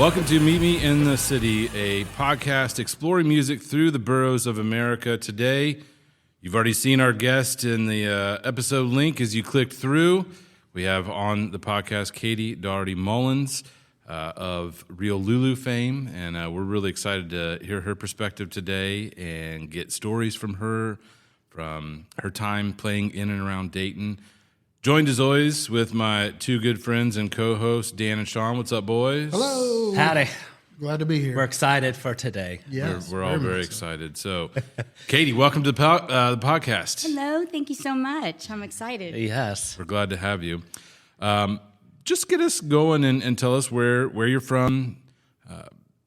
Welcome to Meet Me in the City, a podcast exploring music through the boroughs of America. Today, you've already seen our guest in the episode link as you clicked through. We have on the podcast Kattie Dougherty Mullins of Real Lulu fame, and we're really excited to hear her perspective today and get stories from her time playing in and around Dayton. Joined as always with my two good friends and co-hosts, Dan and Shawn. What's up, boys? Hello. Howdy. Glad to be here. We're excited for today. Yes, we're all very excited. So, Kattie, welcome to the podcast. Hello, thank you so much. I'm excited. Yes. We're glad to have you. Just get us going and tell us where you're from,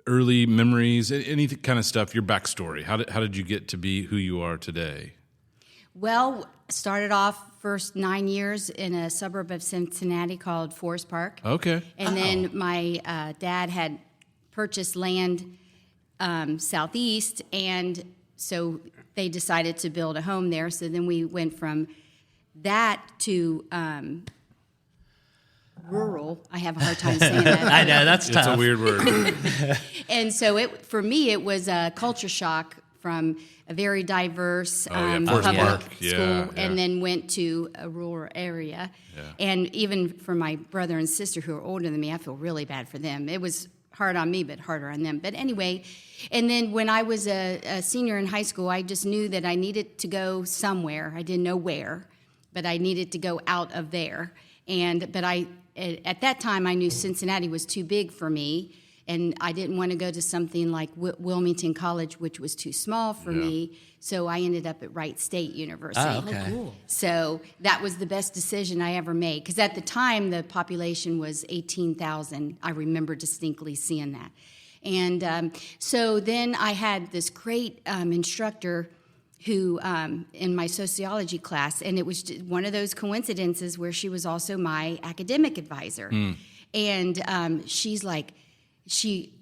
early memories, any kind of stuff, your backstory. How did you get to be who you are today? Well, started off first 9 years in a suburb of Cincinnati called Forest Park. Okay. And then my dad had purchased land southeast, and so they decided to build a home there. So then we went from that to rural. I have a hard time saying that. I know, that's tough. It's a weird word. And so for me, it was a culture shock from a very diverse Forest public Park. school, Yeah. and then went to a rural area. Yeah. And even for my brother and sister who are older than me, I feel really bad for them. It was hard on me, but harder on them. But anyway, and then when I was a senior in high school, I just knew that I needed to go somewhere. I didn't know where, but I needed to go out of there. But at that time, I knew Cincinnati was too big for me, and I didn't want to go to something like Wilmington College, which was too small for me. So I ended up at Wright State University. Oh, okay. Cool. So that was the best decision I ever made, because at the time the population was 18,000. I remember distinctly seeing that. And so then I had this great instructor who, in my sociology class, and it was just one of those coincidences where she was also my academic advisor. And she's like,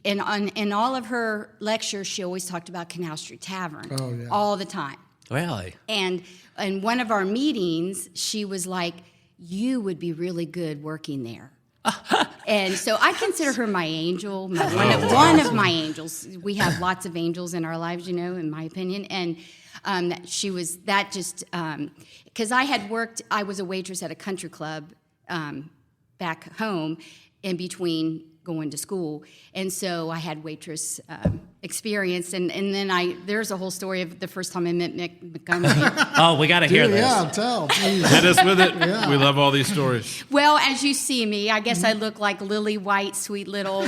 in all of her lectures, she always talked about Canal Street Tavern all the time. Really? And in one of our meetings, she was like, "You would be really good working there." And so I consider her my angel, one of my angels. We have lots of angels in our lives, in my opinion. And she was that just because I was a waitress at a country club back home in between going to school, and so I had waitress experience, and then there's a whole story of the first time I met Mick Montgomery. Oh, we got to hear this. Yeah, tell, please. Hit us with it. We love all these stories. Well, as you see me, I guess I look like lily white, sweet little,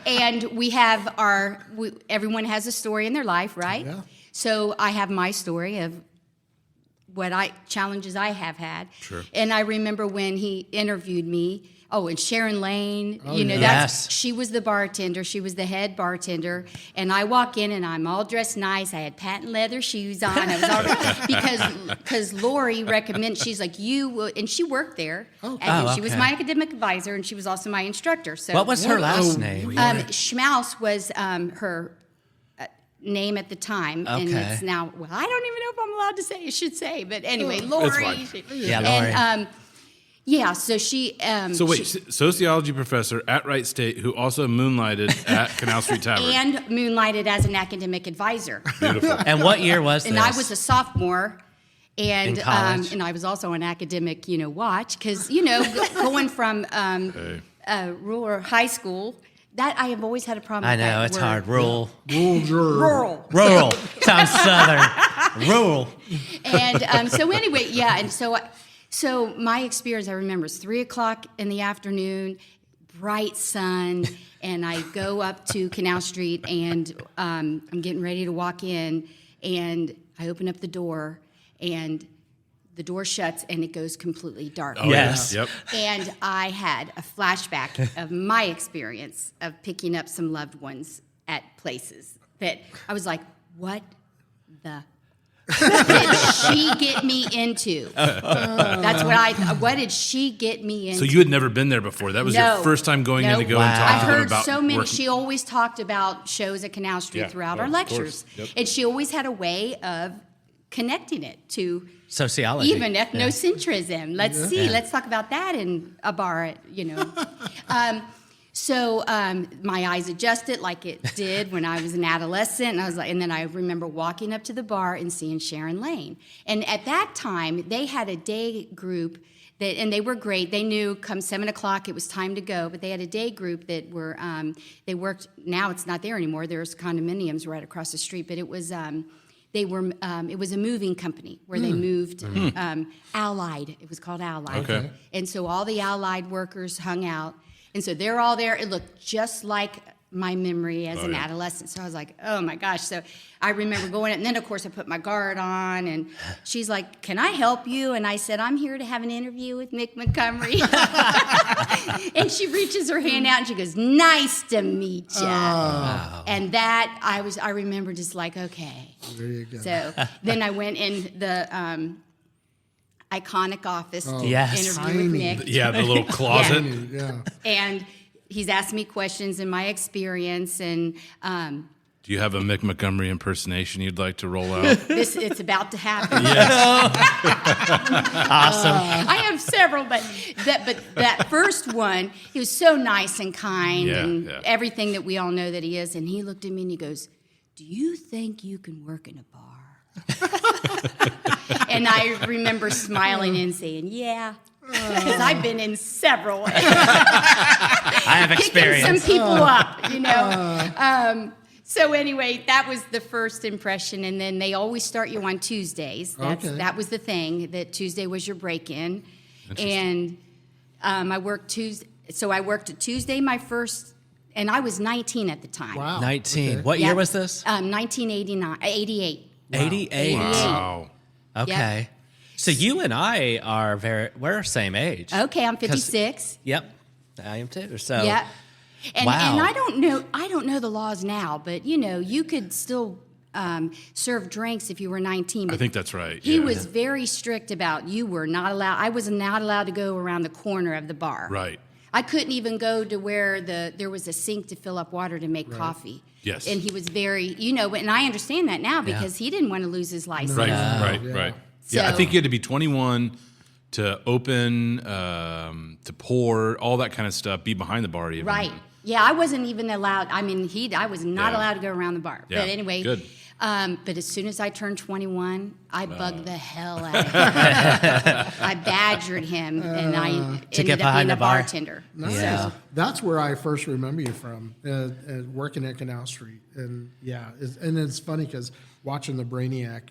and we have everyone has a story in their life, right? Yeah. So I have my story of challenges I have had. Sure. And I remember when he interviewed me. Oh, and Sharon Lane, Yes. she was the bartender. She was the head bartender. And I walk in, and I'm all dressed nice. I had patent leather shoes on. I was all because Lori recommended. She's like, and she worked there. And she was okay. my academic advisor, and she was also my instructor. So What was her last name? Schmaus was her name at the time, and Okay. it's now. Well, I don't even know if I'm allowed to say. I should say, but anyway, Lori. Yeah, Lori. And yeah, so she. So wait, sociology professor at Wright State who also moonlighted at Canal Street Tavern. And moonlighted as an academic advisor. Beautiful. And what year was this? And I was a sophomore. And In college? and I was also an academic, watch, because, going from rural high school, that I have always had a problem I with that know, it's word. hard. Rural. Rural. Sounds southern. Rural. And so anyway, yeah, and so my experience, I remember, is 3 o'clock in the afternoon, bright sun, and I go up to Canal Street, and I'm getting ready to walk in, and I open up the door, and the door shuts, and it goes completely dark. Oh, Yes. Yep. And I had a flashback of my experience of picking up some loved ones at places that I was like, what the did she get me into? That's what did she get me into? So you had never been there before. That was your first time going in to go and I talk to them heard about so many. working. She always talked about shows at Canal Street throughout our of lectures. course. Yep. And she always had a way of connecting it to Sociology. even ethnocentrism. Let's talk about that in a bar, So my eyes adjusted like it did when I was an adolescent, and I was like, and then I remember walking up to the bar and seeing Sharon Lane. And at that time, they had a day group and they were great. They knew come 7 o'clock it was time to go, but they had a day group that were they worked. Now it's not there anymore. There's condominiums right across the street, but it was. It was a moving company where they moved Allied. It was called Allied. Okay. And so all the Allied workers hung out. And so they're all there. It looked just like my memory as an adolescent. So I was like, oh my gosh. So I remember going, and then of course I put my guard on, and she's like, can I help you? And I said, I'm here to have an interview with Mick Montgomery. And she reaches her hand out and she goes, nice to meet you. Wow. And that I remember just like, okay. There you go. So then I went in the iconic office to Yes. interview with Tiny. Mick. Yeah, the little closet. Yeah. And he's asked me questions in my experience, and Do you have a Mick Montgomery impersonation you'd like to roll out? it's about to happen. Awesome. I have several, but that first one, he was so nice and kind and everything that we all know that he is. And he looked at me and he goes, do you think you can work in a bar? And I remember smiling and saying, yeah. Because I've been in several. I have experience. Picking some people up, you know. So anyway, that was the first impression, and then they always start you on Tuesdays. That was the thing, that Tuesday was your break-in. And I worked Tuesday. So I worked a Tuesday my first, and I was 19 at the time. Wow. 19. Okay. What year was this? 1989, 88. Wow. 88. Wow. Okay. Yep. So you and I we're same age. Okay, I'm 56. Yep. I am too. So Yeah. And Wow. and I don't know the laws now, but you know, you could still serve drinks if you were 19. I think that's right. He was very strict about you were not allowed. I was not allowed to go around the corner of the bar. Right. I couldn't even go to where there was a sink to fill up water to make coffee. Yes. And he was very, and I understand that now because he didn't want to lose his license. Right, No. right, Yeah. right. Yeah, I So- think you had to be 21 to open, to pour, all that kind of stuff, be behind the bar even. Right. Yeah, I wasn't even allowed. I mean, I was not Yeah. allowed to go around the bar. Yeah, But anyway, good. But as soon as I turned 21, I bugged the hell out of him. I badgered him, and I ended get up behind being the a bar. bartender. Nice. Yeah. That's where I first remember you from, working at Canal Street. And it's funny because watching the Brainiac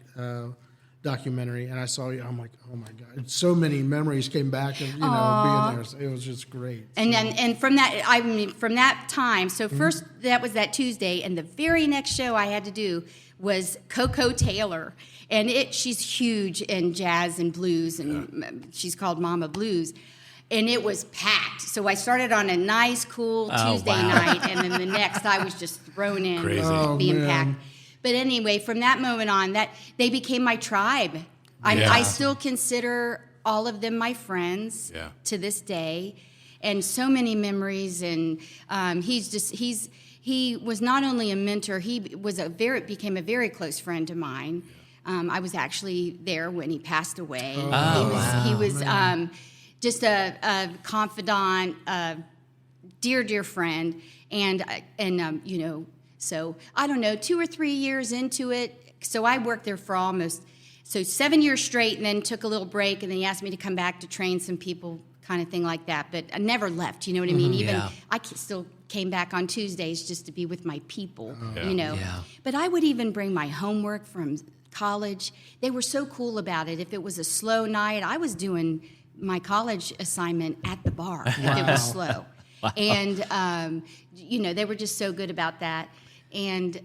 documentary, and I saw you, I'm like, oh my God. So many memories came back and, being there. So it was just great. And from that time, so first that was that Tuesday, and the very next show I had to do was Coco Taylor. And she's huge in jazz and blues, and she's called Mama Blues. And it was packed. So I started on a nice, cool Tuesday night, and then the next I was just thrown in, Crazy. being man. packed. But anyway, from that moment on, that they became my tribe. I still consider all of them my friends to this day, and so many memories. And he was not only a mentor, he became a very close friend of mine. I was actually there when he passed away. He was just a confidant, a dear friend, and so I don't know, 2 or 3 years into it. So I worked there for 7 years straight, and then took a little break, and then he asked me to come back to train some people, kind of thing like that. But I never left, you know what I mean? Even I still came back on Tuesdays just to be with my people, Yeah. But I would even bring my homework from college. They were so cool about it. If it was a slow night, I was doing my college assignment at the bar if it was slow. And, they were just so good about that. And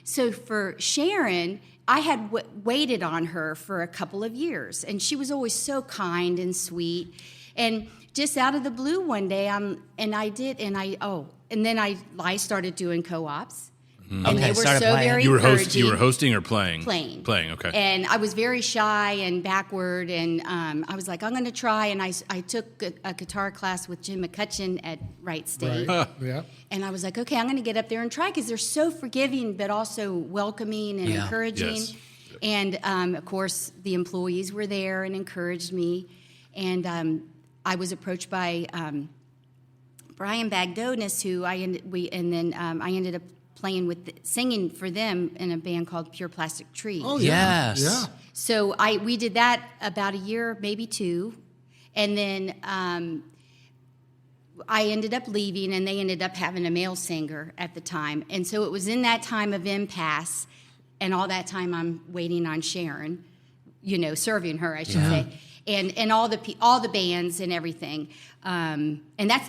so for Sharon, I had waited on her for a couple of years, and she was always so kind and sweet. And just out of the blue one day, then I started doing co-ops. And Okay, they were started so playing. very You were encouraging. You were hosting or playing? Playing. Playing, okay. And I was very shy and backward, and I was like, I'm going to try. And I took a guitar class with Jim McCutcheon at Wright State. Right. Yeah. And I was like, okay, I'm going to get up there and try, because they're so forgiving but also welcoming and encouraging. Yes. And, of course, the employees were there and encouraged me. And I was approached by Brian Bagdonis, who I ended up singing for them in a band called Pure Plastic Tree. Oh, yeah. Yes. Yeah. So we did that about a year, maybe 2, and then I ended up leaving, and they ended up having a male singer at the time. And so it was in that time of impasse, and all that time I'm waiting on Sharon, serving her, I should say, and all the bands and everything. And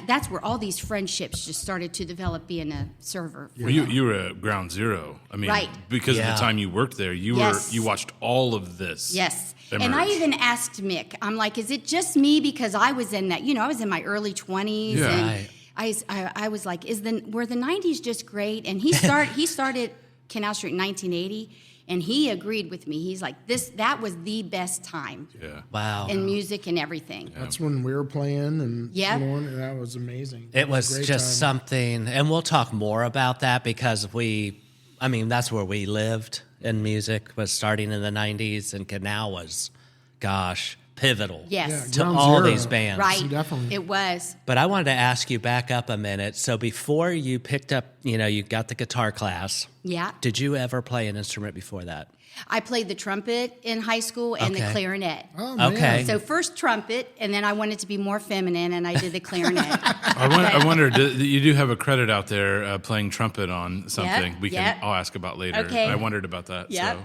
that's where all these friendships just started to develop, being a server. Well, you were at ground zero. I mean, Right. because of Yeah. the time you worked there, you watched all of this. Yes. emerge. And I even asked Mick, I'm like, is it just me? Because I was in that, I was in my early 20s. Yeah. And I was like, were the 90s just great? And he started Canal Street in 1980, and he agreed with me. He's like, that was the best time Yeah. Wow. in music and everything. That's when we were playing, and Yeah. and that was amazing. It was Great just time. something, and we'll talk more about that because that's where we lived in music, was starting in the 90s, and Canal was, pivotal Yes. to Ground all Zero. these bands. Right. Definitely. It was. But I wanted to ask you back up a minute. So before you picked up, you got the guitar class, Yeah. did you ever play an instrument before that? I played the trumpet in high school and the Okay. clarinet. Oh, man. Okay. So first trumpet, and then I wanted to be more feminine, and I did the clarinet. I wonder, you do have a credit out there playing trumpet on something Yep. I'll ask about later. Okay. I wondered about that. Yep.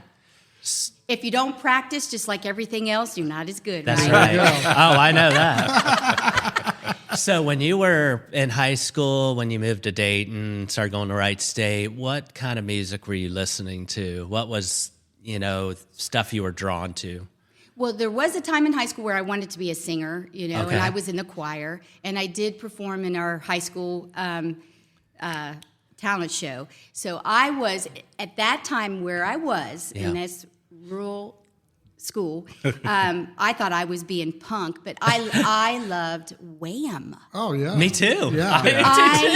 So. If you don't practice, just like everything else, you're not as good. That's right? right. Oh, I know that. So when you were in high school, when you moved to Dayton, started going to Wright State, what kind of music were you listening to? What was, stuff you were drawn to? Well, there was a time in high school where I wanted to be a singer, Okay. and I was in the choir, and I did perform in our high school talent show. So I was, at that time where I was, in this rural school, I thought I was being punk, but I loved Wham! Oh, yeah. Me too. Yeah.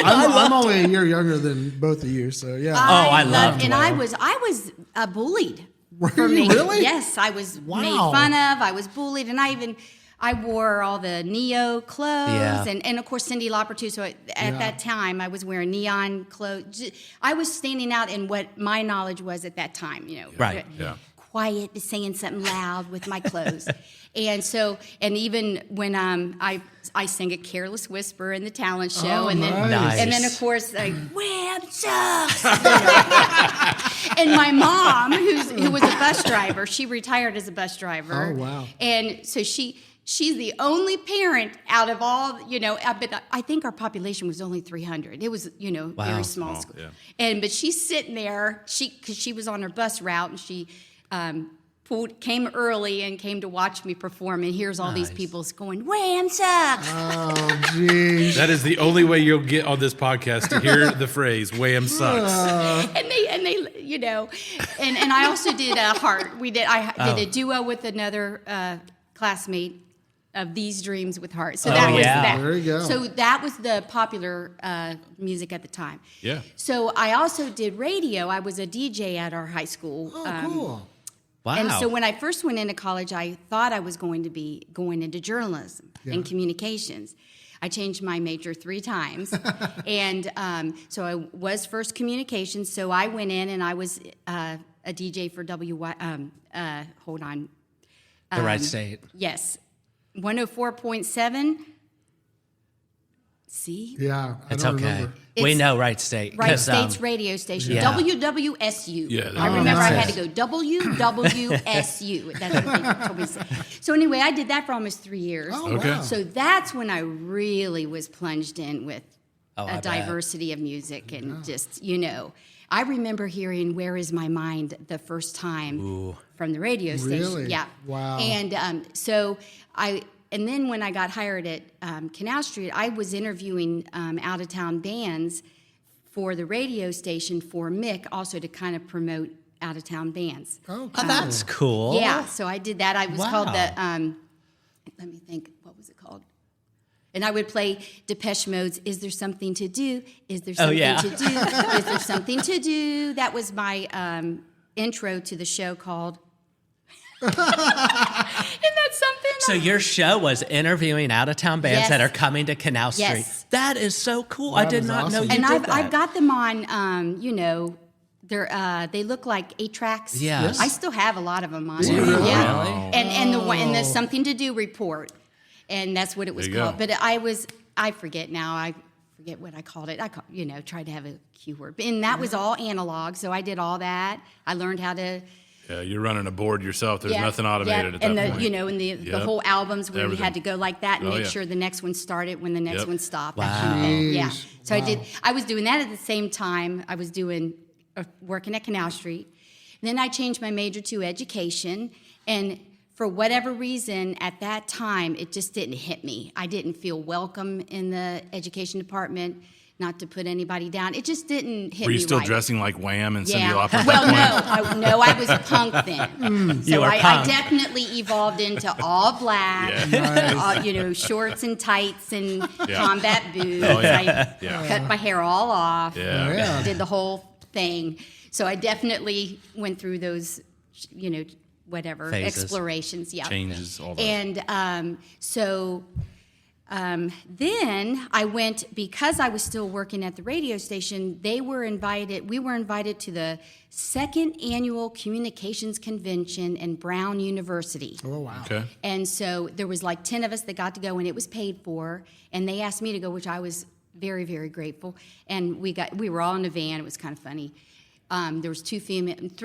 I'm only a year younger than both of you, so yeah. I loved and Wham! I was bullied. Were for you me. really? Yes, I was Wow. made fun of. I was bullied, and I wore all the neo clothes, Yeah. and of course Cyndi Lauper too. So at that time, I was wearing neon clothes. I was standing out in what my knowledge was at that time. Right. Yeah. Quiet, but saying something loud with my clothes. And even when I sang a Careless Whisper in the talent show, Oh, and then nice. and then of course Wham sucks. And my mom, who was a bus driver, she retired as a bus driver. Oh, wow. And so she's the only parent out of all, but I think our population was only 300. It was, very small school. Yeah. But she's sitting there, because she was on her bus route, and she came early and came to watch me perform, and here's all these people going, Wham sucks. Oh, geez. That is the only way you'll get on this podcast to hear the phrase "Wham sucks." And they, and I also did Heart. I did a duo with another classmate of These Dreams with Heart. So that was yeah. that. There you go. So that was the popular music at the time. Yeah. So I also did radio. I was a DJ at our high school. Oh, cool. Wow. And so when I first went into college, I thought I was going to be going into journalism and communications. I changed my major 3 times. And so I was first communications. So I went in and I was a DJ for hold on. the Right State. Yes. 104.7. See? Yeah. It's don't okay. remember. We It's know Right State. Right 'cause, State's radio station, yeah. WWSU. Yeah, there I you go. remember I Nice. had to go WWSU. That's what they told me to say. So anyway, I did that for almost 3 years. Oh, Okay. wow. So that's when I really was plunged in with I a bet. diversity of music and just, I remember hearing Where Is My Mind the first time from the radio station. Really? Yeah. Wow. And and then when I got hired at Canal Street, I was interviewing out-of-town bands for the radio station for Mick, also to kind of promote out-of-town bands. Oh, Oh, cool. that's cool. Yeah, so I did that. I was called the, let me think, what was it called? And I would play Depeche Mode's "Is There Something to Do? Is There Something yeah. to Do? Is There Something to Do?" That was my intro to the show called. Isn't that something? So your show was interviewing out-of-town bands Yes. that are coming to Canal Street. Yes. That is so cool. That I did is not know awesome. you And did that. I've got them on, they look like 8 tracks. Yes. I still have a lot of them on. you there. really? Yeah. Really? And the something to do report, and that's what it was There you called. go. But I forget now. I forget what I called it. Tried to have a keyword, and that was all analog. So I did all that. I learned how to. Yeah, you're running a board yourself. There's nothing automated at and that the, point. And the Yep. whole albums where Everything. we had to go like that and Oh, make yeah. sure the next one started when the next Yep. one stopped. Wow. That kind of thing. Yeah. Jeez. So Wow. I was doing that at the same time. I was doing working at Canal Street. Then I changed my major to education, and for whatever reason at that time it just didn't hit me. I didn't feel welcome in the education department. Not to put anybody down, it just didn't hit me. Were you still right. dressing like Wham and Cyndi Yeah. Lauper at Well, that point? I was punk then. So You were I punk. definitely evolved into all black, shorts and tights and combat boots. Oh, yeah. I Yeah. cut my hair all off. Yeah. Yeah. Did the whole thing. So I definitely went through those, whatever Phases. explorations. Yeah. Changes, all that. And then I went, because I was still working at the radio station, we were invited to the second annual communications convention in Brown University. Oh, wow. Okay. And so there was like 10 of us that got to go, and it was paid for, and they asked me to go, which I was very, very grateful. And we were all in a van. It was kind of funny. There was 3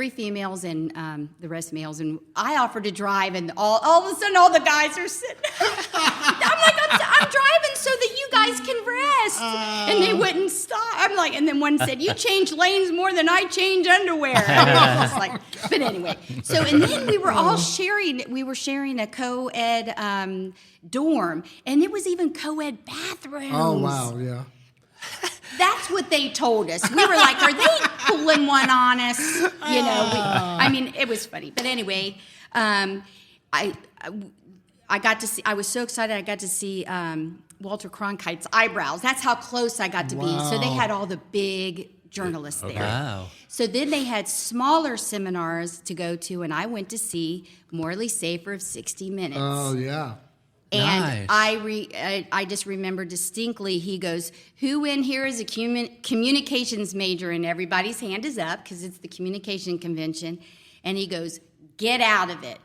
females and the rest males, and I offered to drive, and all of a sudden all the guys are sitting. I'm like, I'm driving so that you guys can rest, and they wouldn't stop. I'm like, and then one said, "You change lanes more than I change underwear." I was just like, but anyway. So and then we were all sharing. We were sharing a co-ed dorm, and it was even co-ed bathrooms. Oh, wow, yeah. That's what they told us. We were like, are they pulling one on us? It was funny. But anyway, I got to see, I was so excited I got to see Walter Cronkite's eyebrows. That's how close I got to be. So they had all the big journalists there. Wow. So then they had smaller seminars to go to, and I went to see Morley Safer of 60 Minutes. Oh, yeah. And Nice. I just remember distinctly, he goes, "Who in here is a communications major?" And everybody's hand is up because it's the communication convention. And he goes, "Get out of it."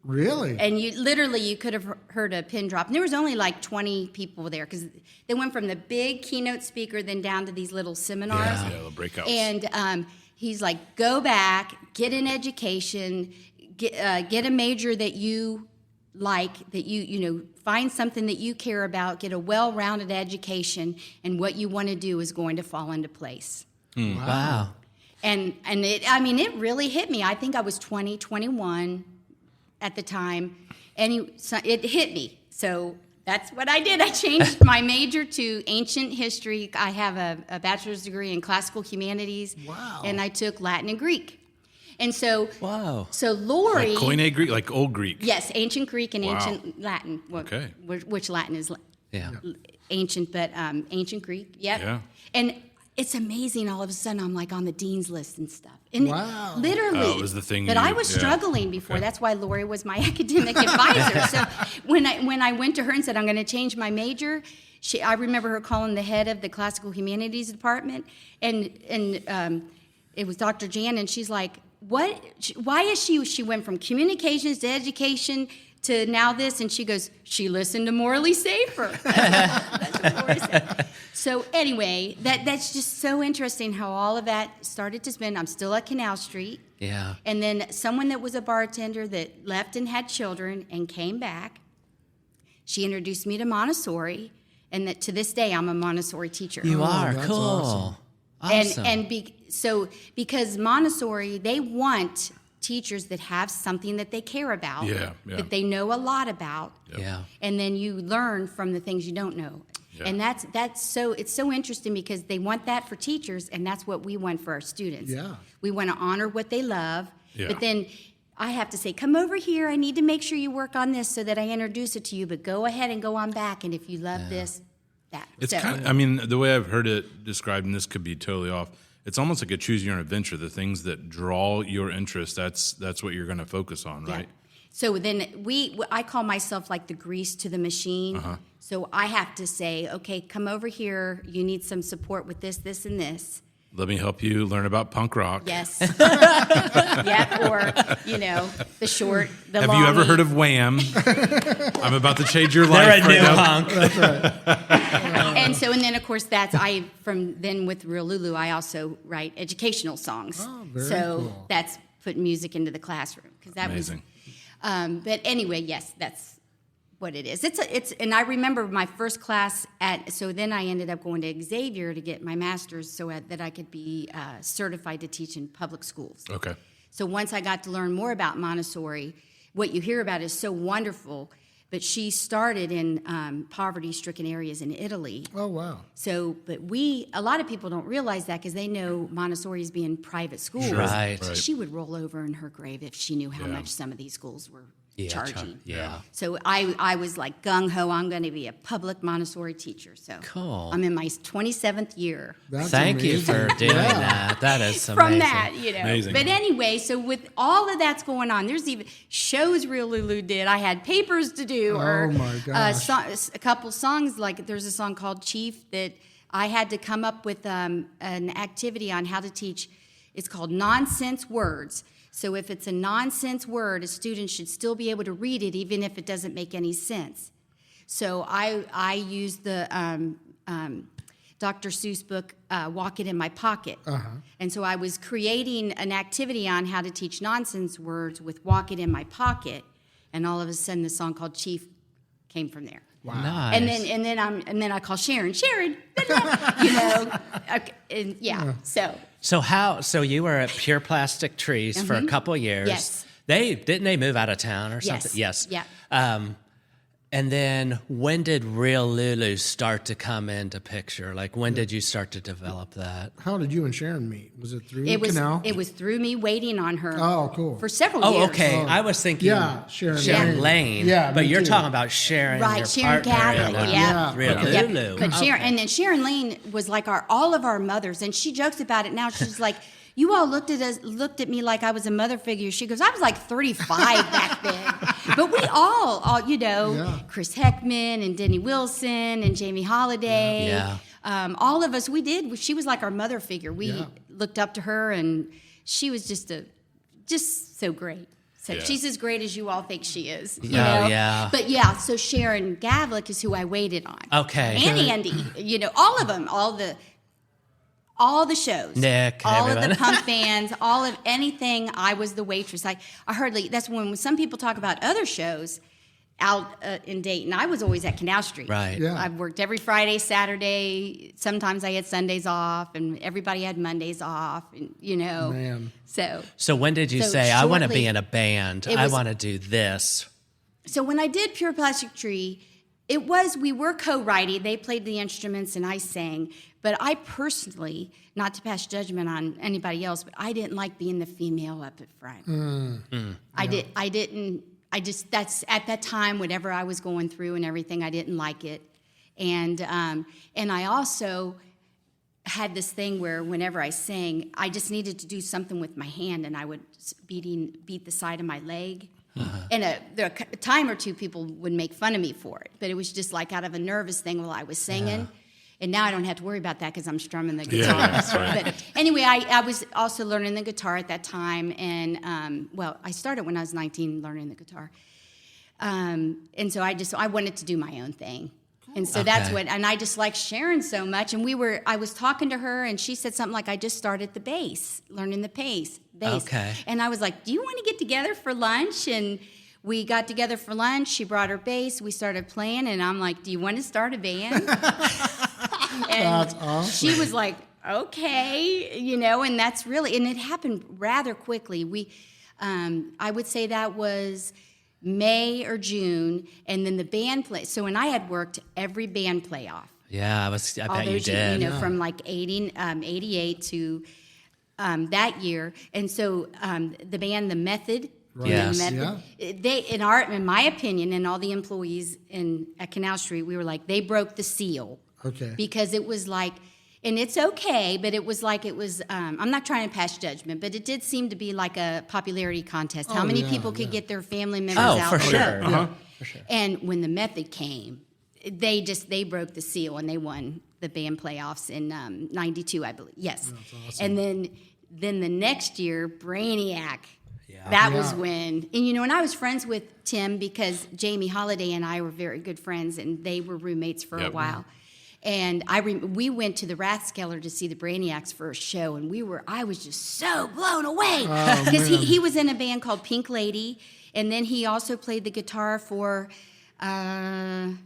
Really? And you could have heard a pin drop. And there was only like 20 people there because they went from the big keynote speaker then down to these little seminars. Yeah, the breakouts. And he's like, "Go back, get an education, get a major that you like, that you find something that you care about, get a well-rounded education, and what you want to do is going to fall into place." Wow. And it really hit me. I think I was 20, 21 at the time, and it hit me. So that's what I did. I changed my major to ancient history. I have a bachelor's degree in classical humanities. Wow. And I took Latin and Greek. And so, Wow. So Lori, Like Koine Greek, like Old Greek. yes, ancient Greek and Wow. ancient Latin. Okay. Which Latin is Yeah. ancient, but ancient Greek. Yep. Yeah. And it's amazing. All of a sudden, I'm like on the dean's list and stuff. And Wow. literally, Oh, it was the thing But you- I was yeah. struggling before. Okay. That's why Lori was my academic advisor. So when I went to her and said I'm going to change my major, I remember her calling the head of the classical humanities department, and it was Dr. Jan, and she's like, "What? Why is she?" She went from communications to education to now this, and she goes, "She listened to Morley Safer." That's what Lori said. So anyway, that's just so interesting how all of that started to spin. I'm still at Canal Street. Yeah. And then someone that was a bartender that left and had children and came back, she introduced me to Montessori, and that to this day I'm a Montessori teacher. You are that's cool. awesome. Awesome. Because Montessori, they want teachers that have something that they care about, Yeah. that they know a lot about, Yeah. and then you learn from the things you don't know. Yeah. And it's so interesting because they want that for teachers, and that's what we want for our students. Yeah. We want to honor what they love, Yeah. but then I have to say, "Come over here. I need to make sure you work on this so that I introduce it to you, but go ahead and go on back, and if you love this, that." It's So- kind of, I mean, the way I've heard it described, and this could be totally off, it's almost like a choose your own adventure. The things that draw your interest, that's what you're going to focus on, Yeah. right? So then I call myself like the grease to the machine. So I have to say, okay, come over here. You need some support with this, this, and this. Let me help you learn about punk rock. Yes. Yeah, or, the short, the long. Have you ever heard of Wham? I'm about to change your life. They're a new now. punk. And then, of course, with Real Lulu, I also write educational songs. Oh, very cool. That's putting music into the classroom. Because that Amazing. But anyway, yes, that's what it is. And I remember my first class so then I ended up going to Xavier to get my master's that I could be certified to teach in public schools. Okay. So once I got to learn more about Montessori, what you hear about is so wonderful, but she started in poverty-stricken areas in Italy. Oh, wow. So, but a lot of people don't realize that because they know Montessori as being private schools. Sure. Right. She would roll over in her grave if she knew how much some of these schools were charging. Yeah. So I was like gung-ho, I'm going to be a public Montessori teacher. So Cool. I'm in my 27th year. That's Thank you amazing. for doing that. That is amazing. From that, Amazing. But anyway, so with all of that's going on, there's even shows Real Lulu did. I had papers to do, Oh, my gosh. a couple songs. Like there's a song called Chief that I had to come up with an activity on how to teach. It's called Nonsense Words. So if it's a nonsense word, a student should still be able to read it, even if it doesn't make any sense. So I used the Dr. Seuss book, Walk It in My Pocket. And so I was creating an activity on how to teach nonsense words with Walk It in My Pocket, and all of a sudden the song called Chief came from there. Wow. Nice. And then I call Sharon, So you were at Pure Plastic Trees for a couple years. Yes. Didn't they move out of town or something? Yes. Yes. Yeah. And then when did Real Lulu start to come into picture? Like when did you start to develop that? How did you and Sharon meet? Was it through Canal? It was through me waiting on her. Oh, cool. For several Oh, years. okay. I was thinking Sharon Lane. Yeah, But me you're too. talking about Sharon, Right, your Sharon partner. Catholic, yeah. Real Okay. Lulu. But Sharon, and then Sharon Lane was like all of our mothers, and she jokes about it now. She's like, you all looked at me like I was a mother figure. She goes, I was like 35 back then. But we all, Chris Heckman and Denny Wilson and Jamie Holiday. Yeah. All of us, we did. She was like our mother figure. We looked up to her, and she was just so great. So she's as great as you all think she is. You know? Yeah. But so Sharon Gavlik is who I waited on. Okay. And Andy, all of them, all the shows. Nick, all everyone. of the punk bands, all of anything, I was the waitress. I hardly, that's when some people talk about other shows out in Dayton, I was always at Canal Street. Right. Yeah. I worked every Friday, Saturday. Sometimes I had Sundays off, and everybody had Mondays off, and Man. So when did you So say, I want to shortly- be in a band. I want to do this. So when I did Pure Plastic Tree, we were co-writing. They played the instruments and I sang. But I personally, not to pass judgment on anybody else, but I didn't like being the female up at front. That's at that time, whatever I was going through and everything, I didn't like it. And I also had this thing where whenever I sang, I just needed to do something with my hand, and I would beat the side of my leg. And there a time or two people would make fun of me for it, but it was just like out of a nervous thing while I was singing. And now I don't have to worry about that because I'm strumming the guitar. Yeah, that's right. But anyway, I was also learning the guitar at that time, and I started when I was 19 learning the guitar. And so I wanted to do my own thing. And so that's and I just liked Sharon so much. And I was talking to her, and she said something like, I just started the bass, learning the bass. Okay. And I was like, do you want to get together for lunch? And we got together for lunch. She brought her bass. We started playing, and I'm like, do you want to start a band? And That's awesome. she was like, okay, and that's really, and it happened rather quickly. I would say that was May or June, and then the band play. So when I had worked every band playoff. Yeah, I bet you did. From like 88 to that year. And so the band, The Method. Yes. The Method, they, in my opinion, and all the employees at Canal Street, we were like, they broke the seal. Okay. Because it was like, And it's okay, but it was I'm not trying to pass judgment, but it did seem to be like a popularity contest. How many people could get their family members out? For sure. Yeah, for sure. And when the method came, they broke the seal and they won the band playoffs in 92, I believe. Yes. That's awesome. And then the next year, Brainiac. Yeah. That was when, and I was friends with Tim because Jamie Holiday and I were very good friends, and they were roommates for a while. And we went to the Rathskeller to see the Brainiacs for a show, and I was just so blown away because he was in a band called Pink Lady, and then he also played the guitar for, it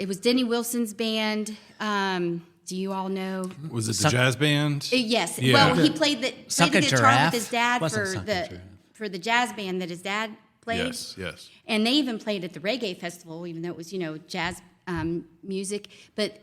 was Denny Wilson's band. Do you all know? Was it the jazz band? Yes. Yeah. Well, he played the guitar Giraffe? with his dad Wasn't for the jazz band that his dad played. Yes. And they even played at the reggae festival, even though it was jazz music. But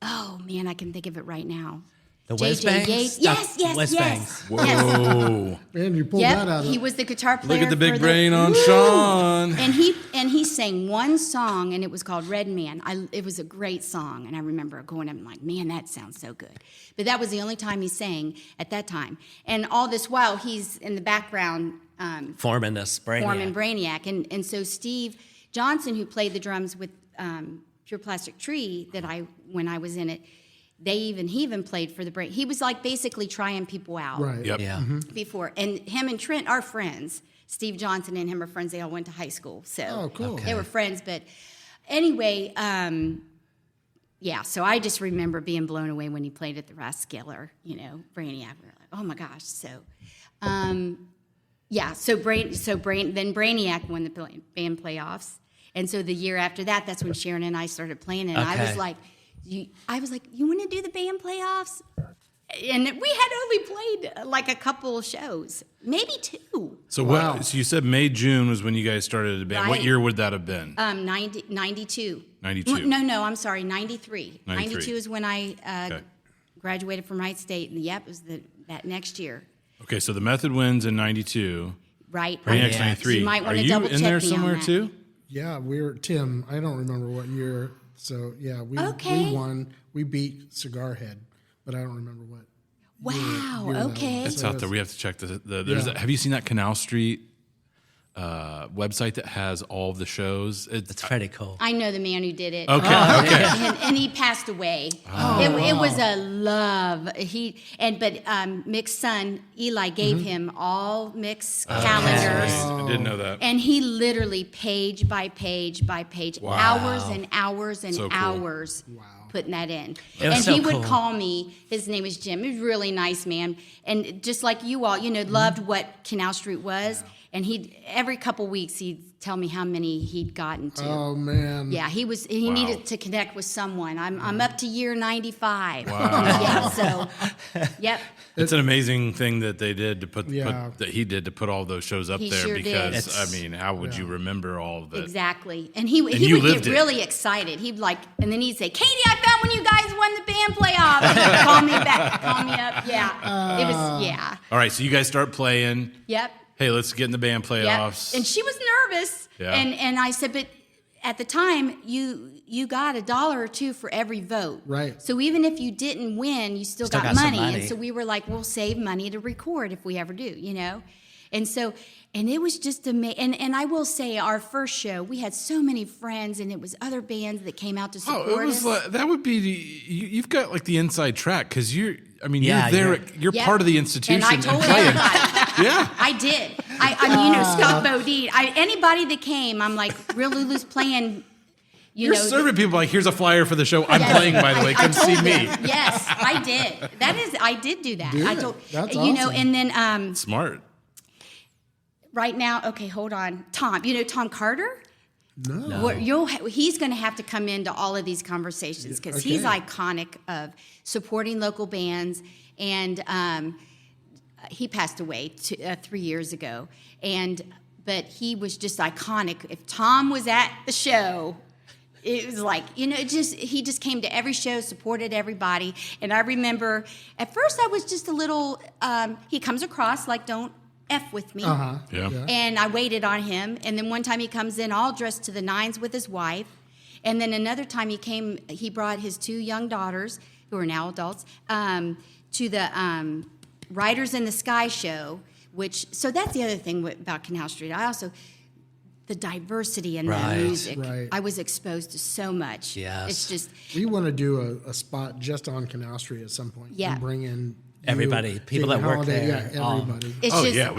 oh man, I can think of it right now. The Whiz Bangs? Yates. Yes. Whiz Bangs. Whoa. Man, you pulled that out of He was the guitar player. Look at the big for brain on Shawn. And he sang one song, and it was called Red Man. It was a great song, and I remember going up and like, man, that sounds so good. But that was the only time he sang at that time. And all this while, he's in the background forming this Brainiac. forming Brainiac. And so Steve Johnson, who played the drums with Pure Plastic Tree, when I was in it, he even played for the Brain. He was like basically trying people out. Right. Yep. Yeah. Before. And him and Trent are friends. Steve Johnson and him are friends. They all went to high school. So cool. they were friends. But anyway, so I just remember being blown away when he played at the Rathskeller, Brainiac. We were like, oh my gosh. So, then Brainiac won the band playoffs. And so the year after that, that's when Sharon and I started playing. And I was like, you want to do the band playoffs? And we had only played like a couple of shows, maybe 2. So So you said May, June was when you guys started the band. Right. What year would that have been? 92. 92. No, I'm sorry, 93. 93. 92 is when I graduated from Wright State, and it was that next year. Okay, so the Method wins in 92. Right. Brainiac's Yeah. 93. You might want Are to you double in check there me on somewhere that. too? Yeah, Tim. I don't remember what year. So yeah, we won. We beat Cigar Head, but I don't remember what. Wow. year that Okay. was. It's out there. We have to check have you seen that Canal Street website that has all of the shows? It's pretty cool. I know the man who did it. Okay. And he passed away. It was a love. But Mick's son Eli gave him all Mick's calendars, I didn't know that. and he literally page by page by page, hours and hours and So cool. hours. Putting that in. It was And so he cool. would call me. His name is Jim. He was a really nice man. And just like you all, loved what Canal Street was. And every couple weeks he'd tell me how many he'd gotten to. Oh man. Yeah, he needed to connect with someone. I'm up to year 95. Wow. Yeah, so yep. It's an amazing thing that they did to put Yeah. that he did to put all those shows up He there sure did. because how would you remember all of it? Exactly. And he you would lived get it. really excited. And then he'd say, "Katie, I found when you guys won the band playoff." And he'd call me back, call me up. Yeah. It was All right, so you guys start playing. Yep. Hey, let's get in the band Yep. playoffs. And she was nervous. Yeah. And I said, but at the time, you got $1 or $2 for every vote. Right. So even if you didn't win, you still got got some money. money. And so we were like, we'll save money to record if we ever do, And so, and it was just amazing. And I will say, our first show, we had so many friends, and it was other bands that came out to support it was us. that would be you've got like the inside track because you're Yeah, there. You're Yep. part of the institution And I told playing. everybody. Yeah. I did. Scott Bodine. Anybody that came, I'm like, Real Lulu's playing. You're serving people like, here's a flyer for the show. I'm playing, by the way. Come see me. Yes, I did. I did do that. Do I it. told That's and awesome. then Smart. right now, okay, hold on. Tom, Tom Carter? No. He's going to have to come into all of these conversations because he's Okay. iconic of supporting local bands, and he passed away 3 years ago. But he was just iconic. If Tom was at the show, it was like, he just came to every show, supported everybody. And I remember at first I was just a little. He comes across like, don't F with me. Yeah. And I waited on him. And then one time he comes in all dressed to the nines with his wife. And then another time he brought his 2 young daughters, who are now adults, to the Riders in the Sky show, so that's the other thing about Canal Street. The diversity in the music. Right. I was exposed to so much. Yes. It's just, We want to do a spot just on Canal Street at some point. Yeah. And bring in Everybody, people that work Holiday, there, Yeah, all. everybody. it's Oh just, yeah,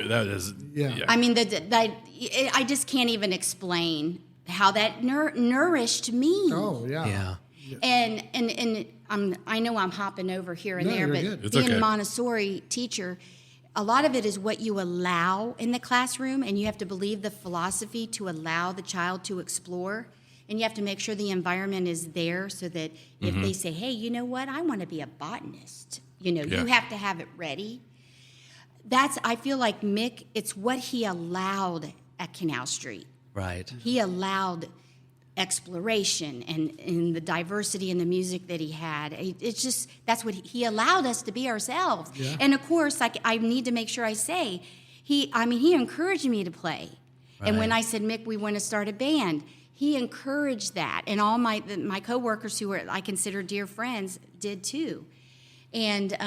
that is Yeah. I mean, I just can't even explain how that nourished me. Oh, yeah. Yeah. And I know I'm hopping over here and No, there, you're but good. It's being okay. a Montessori teacher, a lot of it is what you allow in the classroom, and you have to believe the philosophy to allow the child to explore. And you have to make sure the environment is there so that if they say, hey, you know what, I want to be a botanist, you have to have it ready. I feel like Mick, it's what he allowed at Canal Street. Right. He allowed exploration and the diversity in the music that he had. It's just, that's what he allowed us to be ourselves. Yeah. And of course, I need to make sure I say, he encouraged me to play. Right. And when I said, Mick, we want to start a band, he encouraged that. And all my coworkers who I consider dear friends did too. And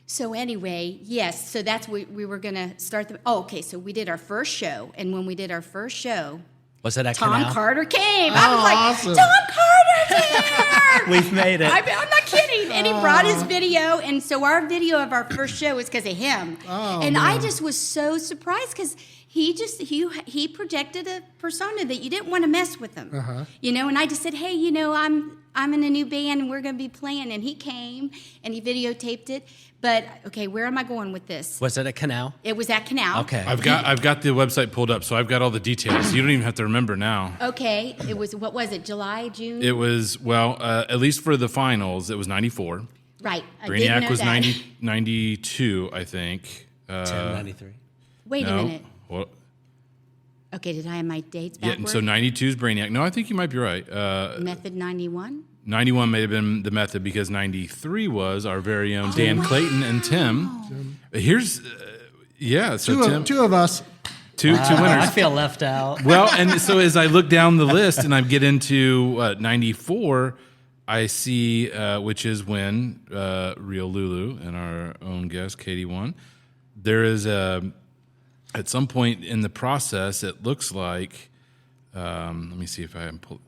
so anyway, yes, so that's we were going to start okay, so we did our first show. And when we did our first show, Was it at Tom Canal? Carter came. I was like, awesome. Tom Carter's here. We've made it. I'm not kidding. And he brought his video. And so our video of our first show was because of him. And I just was so surprised because he projected a persona that you didn't want to mess with him. And I just said, hey, I'm in a new band and we're going to be playing. And he came and he videotaped it. But okay, where am I going with this? Was it at Canal? It was at Canal. Okay. I've got the website pulled up, so I've got all the details. You don't even have to remember now. Okay, it was, what was it, July, June? It was, at least for the finals, it was 94. Right. I did Brainiac know was that. 92, I think. 1093. Wait a No. minute. Well, Okay, did I have my dates yeah, backward? so 92 is Brainiac. No, I think you might be right. Method 91? 91 may have been the Method because 93 was our very own Dan Clayton and Tim. Here's, so Tim. Two of us. Two I winners. feel left out. Well, and so as I look down the list and I get into 94, I see, which is when Real Lulu and our own guest, Katie, won. There is at some point in the process, it looks like, let me see if I can pull.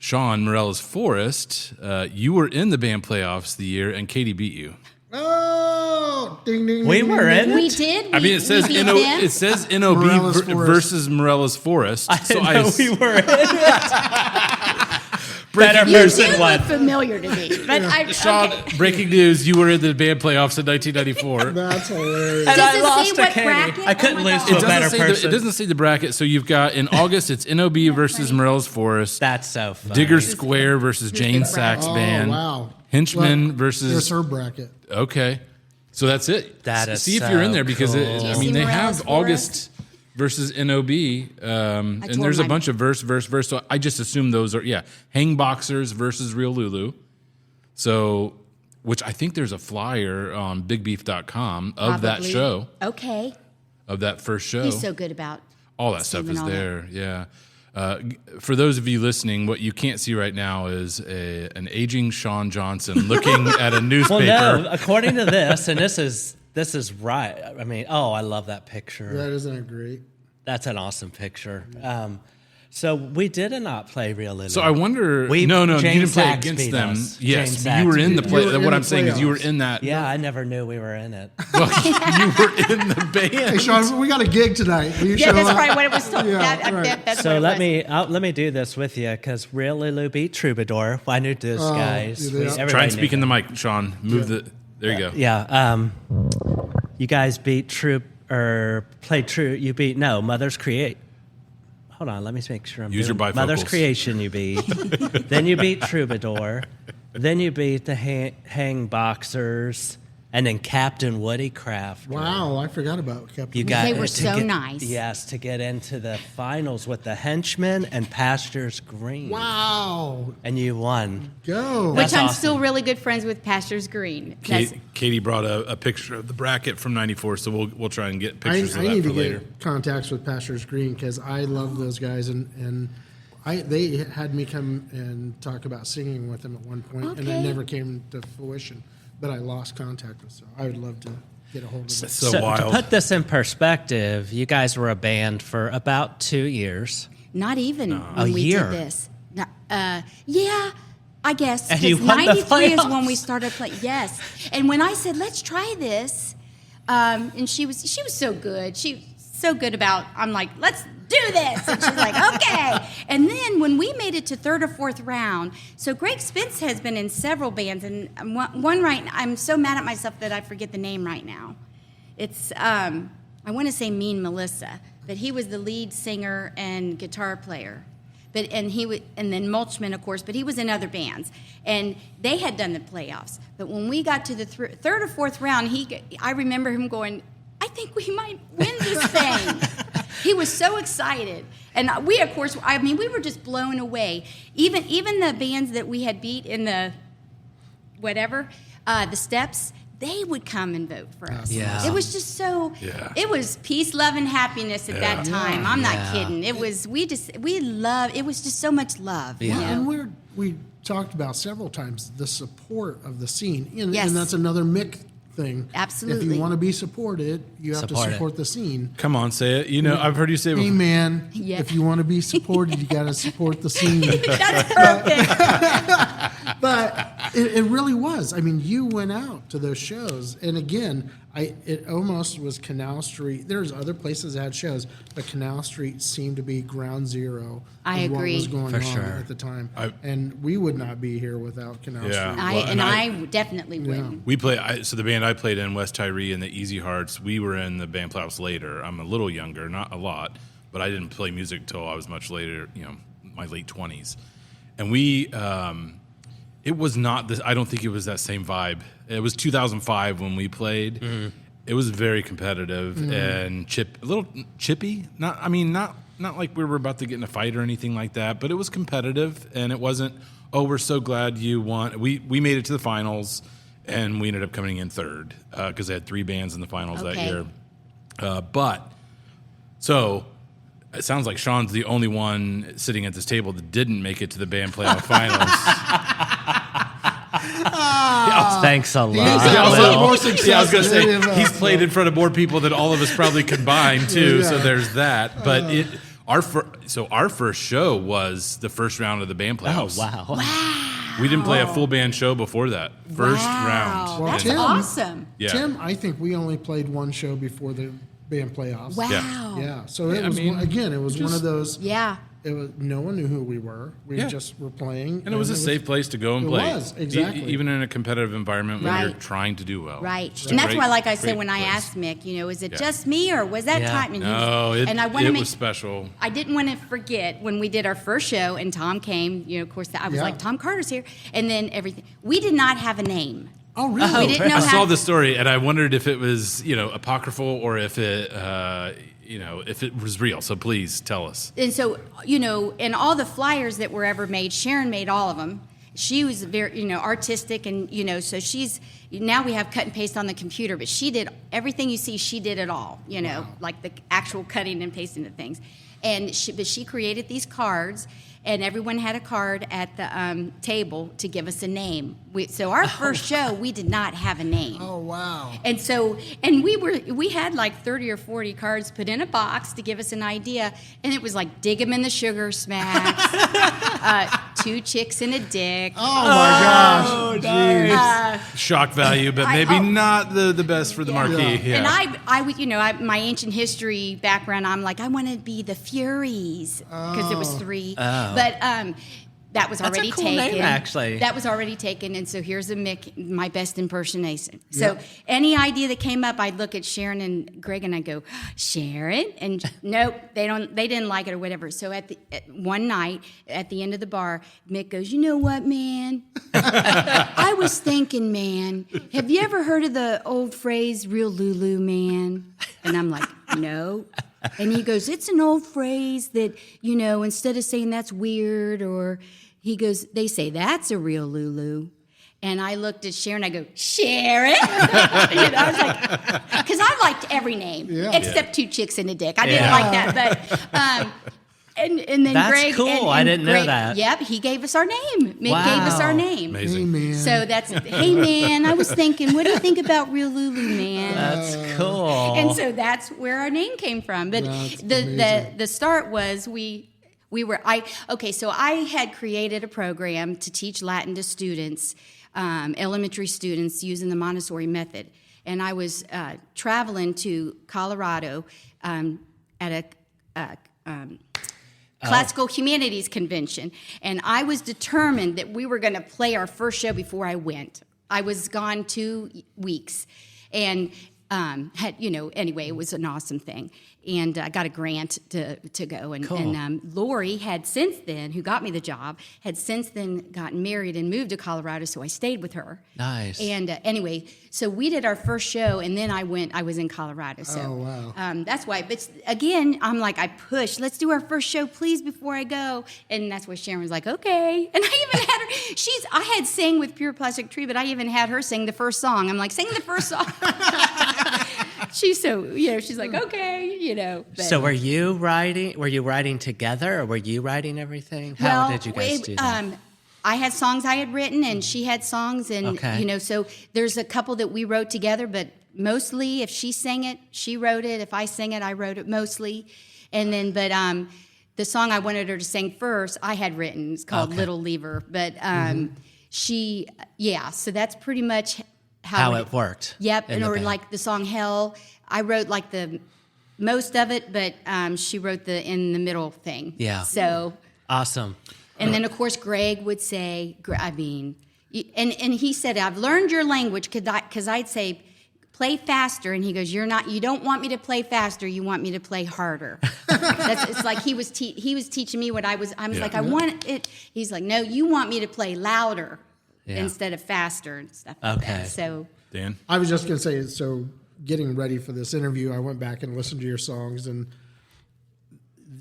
Shawn, Morella's Forest, you were in the band playoffs the year, and Katie beat you. Oh, ding, ding, We ding, were ding, in ding. We did. I mean, it says we beat NO, them. it says NOB Morella's Forest. versus Morella's Forest. I didn't know we were in it. Better You person do won. look familiar to me. But Shawn, okay. breaking news, you were in the band playoffs in 1994. That's hilarious. And Does I it lost say to what Katie. bracket? I couldn't Oh my lose God. to a It better doesn't, say person. it doesn't say the bracket. So you've got in August, it's NOB versus Morella's Forest. That's so funny. Digger Square versus Jane the Sachs bracket? Band. Oh, wow. Henchman Look, versus. There's her bracket. Okay. So that's it. That is See if you're in so there because cool. it, Do I you mean, see they Morella's have Forest? August versus NOB, and told there's a my- bunch of verse. So I just assume those are, Hang Boxers versus Real Lulu. So, which I think there's a flyer on bigbeef.com of that Probably. show, Okay. of that first show. He's so good about All that stuff saving is all that. there, yeah. For those of you listening, what you can't see right now is an aging Shawn Johnson looking at a newspaper. Well, no, according to this, and this is right. I mean, I love that picture. That isn't great. That's an awesome picture. So we did not play Real Lulu. So I wonder. We- No, you Jane didn't play Sachs against beat them. us. Yes, Jane you were Sachs in the beat play. us. You were What in I'm the saying is you were playoffs. in that. Yeah, I never knew we were in it. Well, you were in the Hey, band. Sean, we got a gig tonight. Will you Yeah, show that's up? probably what it was told. Yeah, That- right. that's So what it let was. me do this with you because Real Lulu beat Troubadour. I knew those guys. yeah. Everybody Try and knew speak in them. the mic, Sean. Move the. There you go. Yeah. You guys beat played True. You beat Mother's Create. Hold on, let me make sure I'm Use your doing Mother's bifocals. Creation. You beat. Then you beat Troubadour. Then you beat the Hang Boxers, and then Captain Woody Craft. Wow, I forgot about Captain. You got They were to so get- nice. Yes, to get into the finals with the Henchmen and Pastures Green. Wow, And you won. go. Which That's I'm awesome. still really good friends with Pastors Green. That's- Katie brought a picture of the bracket from '94, so we'll try and get I pictures of that need for to later. get contacts with Pastors Green because I love those guys, and They had me come and talk about singing with them at one point, and it Okay. never came to fruition. But I lost contact with. So I would love to get a hold of it. So To wild. put this in perspective, you guys were a band for about 2 years. Not even A when we year. did this. No, yeah, I guess. And you 'cause won the 93 is when playoffs. we started playing. Yes. And when I said, let's try this, and she was so good. She was so good about, I'm like, let's do this. And she's like, okay. And then when we made it to third or fourth round, so Greg Spence has been in several bands, and one right, I'm so mad at myself that I forget the name right now. It's, I want to say Mean Melissa, but he was the lead singer and guitar player. And then Mulchman, of course, but he was in other bands, and they had done the playoffs. But when we got to the third or fourth round, I remember him going, "I think we might win this thing." He was so excited, and we, of course, we were just blown away. Even the bands that we had beat in the whatever, the Steps, they would come and vote for us. Yeah. It was just so. Yeah. It was peace, love, and happiness at that time. I'm not Yeah. kidding. It was. We loved. It was just so much love. Yeah. You know? And we talked about several times the support of the scene, and, Yes. and that's another Mick thing. If Absolutely. you want to be supported, you have Support to it. support the scene. Come on, say it. You know, I've heard you say it Hey before. man, Yeah. if you want to be supported, you got to support the scene. That's perfect. But it really was. I mean, you went out to those shows, and again, it almost was Canal Street. There's other places that had shows, but Canal Street seemed to be ground zero I of agree. what was going For on sure. at the time. And we would not be here without Canal Yeah. Street. I definitely wouldn't. We play. So the band I played in, West Tyree and the Easy Hearts, we were in the band playoffs later. I'm a little younger, not a lot, but I didn't play music until I was much later. My late 20s, and we. It was not this. I don't think it was that same vibe. It was 2005 when we played. It was very competitive and a little chippy. Not like we were about to get in a fight or anything like that. But it was competitive, and it wasn't. Oh, we're so glad you won. We made it to the finals, and we ended up coming in third because they had 3 bands in the finals that Okay. year. So it sounds like Shawn's the only one sitting at this table that didn't make it to the band playoff finals. Thanks a lot. Yeah, Will. more success Yeah, I was going to than any of say us. he's played in front of more people than all of us probably combined too. Yeah. So there's that. But our first show was the first round of the band Oh, playoffs. wow. We didn't play a full band show before that first Wow, round. That's Tim- awesome. Yeah. Tim, I think we only played one show before the band playoffs. Wow. Yeah, so it I was mean, it was one of those. Yeah. It was no one knew who we were. We Yeah. just were playing, And it was a safe place to go and It play. was, exactly. Even in a competitive environment when you're Right. trying to do well. Right. Just a And that's great- why, like I said, great when I place. asked Mick, is it Yeah. just me or was that Yeah. time? And, No, and I want to it make was special. I didn't want to forget when we did our first show and Tom came, of course, I was Yeah. like, Tom Carter's here. And then everything. We did not have a name. Oh, really? We didn't know I how saw the story and I wondered if it was, apocryphal or if it, if it was real. So please tell us. And so, and all the flyers that were ever made, Sharon made all of them. She was very, artistic, and so now we have cut and paste on the computer, but she did everything you see. She did it all, like the actual cutting and pasting of things. And she created these cards, and everyone had a card at the table to give us a name. So our first show, we did not have a name. Oh, wow. And so, we had like 30 or 40 cards put in a box to give us an idea, and it was like dig 'em in the sugar smacks, 2 chicks and a dick. Oh, my gosh. Jeez. Shock value, but maybe not the best for the marquee. Yeah. And I would, my ancient history background, I'm like, I want to be the Furies because there was 3, but that was That's a already cool taken. name, actually. That was already taken, and so here's my best impersonation. So any idea that came up, I'd look at Sharon and Greg, and I'd go, Sharon, and nope, they didn't like it or whatever. So at one night at the end of the bar, Mick goes, you know what, man? I was thinking, man, have you ever heard of the old phrase, real Lulu, man? And I'm like, no. And he goes, it's an old phrase that, instead of saying that's weird, or he goes, they say that's a real Lulu. And I looked at Sharon, I go, Sharon? I was like, because I liked every name, except 2 chicks and a dick. I didn't like that. But, And then That's Greg, cool. and I didn't know Greg, that. Yep, he gave us our name. Mick gave us our name. Amazing. Hey, man. So that's, hey man, I was thinking, what do you think about Real Lulu, man? That's cool. And so that's where our name came from. But That's the start was so I had created a program to teach Latin to students, elementary students, using the Montessori method. And I was traveling to Colorado at a classical humanities convention, and I was determined that we were going to play our first show before I went. I was gone 2 weeks, and anyway, it was an awesome thing. And I got a grant to go. And, Cool. and Lori had since then, who got me the job, had since then gotten married and moved to Colorado, so I stayed with her. Nice. And anyway, so we did our first show, and then I was in Colorado. So Oh, wow. that's why. But again, I'm like, I pushed, let's do our first show, please, before I go. And that's why Sharon was like, okay. And I even had her, I had sang with Pure Plastic Tree, but I even had her sing the first song. I'm like, sing the first song. She's so, she's like, okay, But, So were you writing together, or were you writing everything? How did you guys do that? I had songs I had written, and she had songs, and Okay. so there's a couple that we wrote together. But mostly, if she sang it, she wrote it. If I sang it, I wrote it mostly. And then, but the song I wanted her to sing first, I had written. It's called "Little Lever." But so that's pretty much how it worked. Yep, in and the or band. like the song "Hell," I wrote like the most of it, but she wrote the in the middle thing. Yeah. So. Awesome. And then, of course, Greg would say, and he said, I've learned your language, because I'd say, play faster. And he goes, you don't want me to play faster, you want me to play harder. It's like he was teaching me what I was like, I want it. He's like, no, you want me to play louder instead of faster and stuff like Okay. that. So, Dan? I was just going to say, so getting ready for this interview, I went back and listened to your songs, and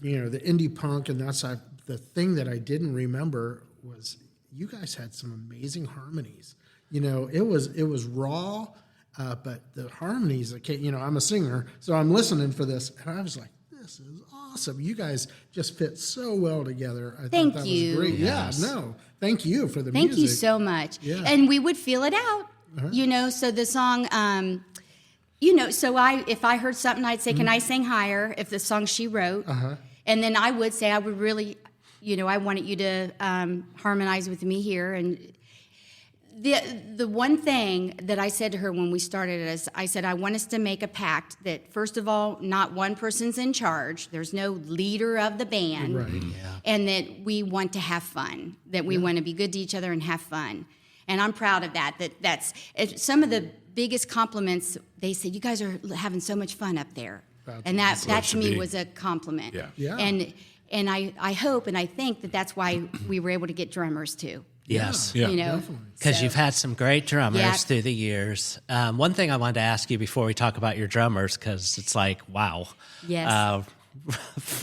the indie punk, and that's the thing that I didn't remember was you guys had some amazing harmonies. It was raw, but the harmonies that came, I'm a singer, so I'm listening for this, and I was like, this is awesome. You guys just fit so well together. I Thank thought that you. was great. Yes. Yeah, no, thank you for the thank music. you so much. Yeah. And we would feel it out, so the song, so if I heard something, I'd say, can I sing higher, if the song she wrote? And then I would say, I would really, I wanted you to harmonize with me here. And the one thing that I said to her when we started is, I said, I want us to make a pact that, first of all, not one person's in charge. There's no leader of the band. Right. Yeah. And that we want to have fun, that we want to be good to each other and have fun. And I'm proud of that. That's some of the biggest compliments. They say, you guys are having so much fun up there. And that to should me be. was a compliment. Yeah. Yeah. And I hope and I think that that's why we were able to get drummers too. Yes. Yeah. Definitely. Because So- you've had some great drummers Yeah. through the years. One thing I wanted to ask you before we talk about your drummers, because it's like, wow. Yes.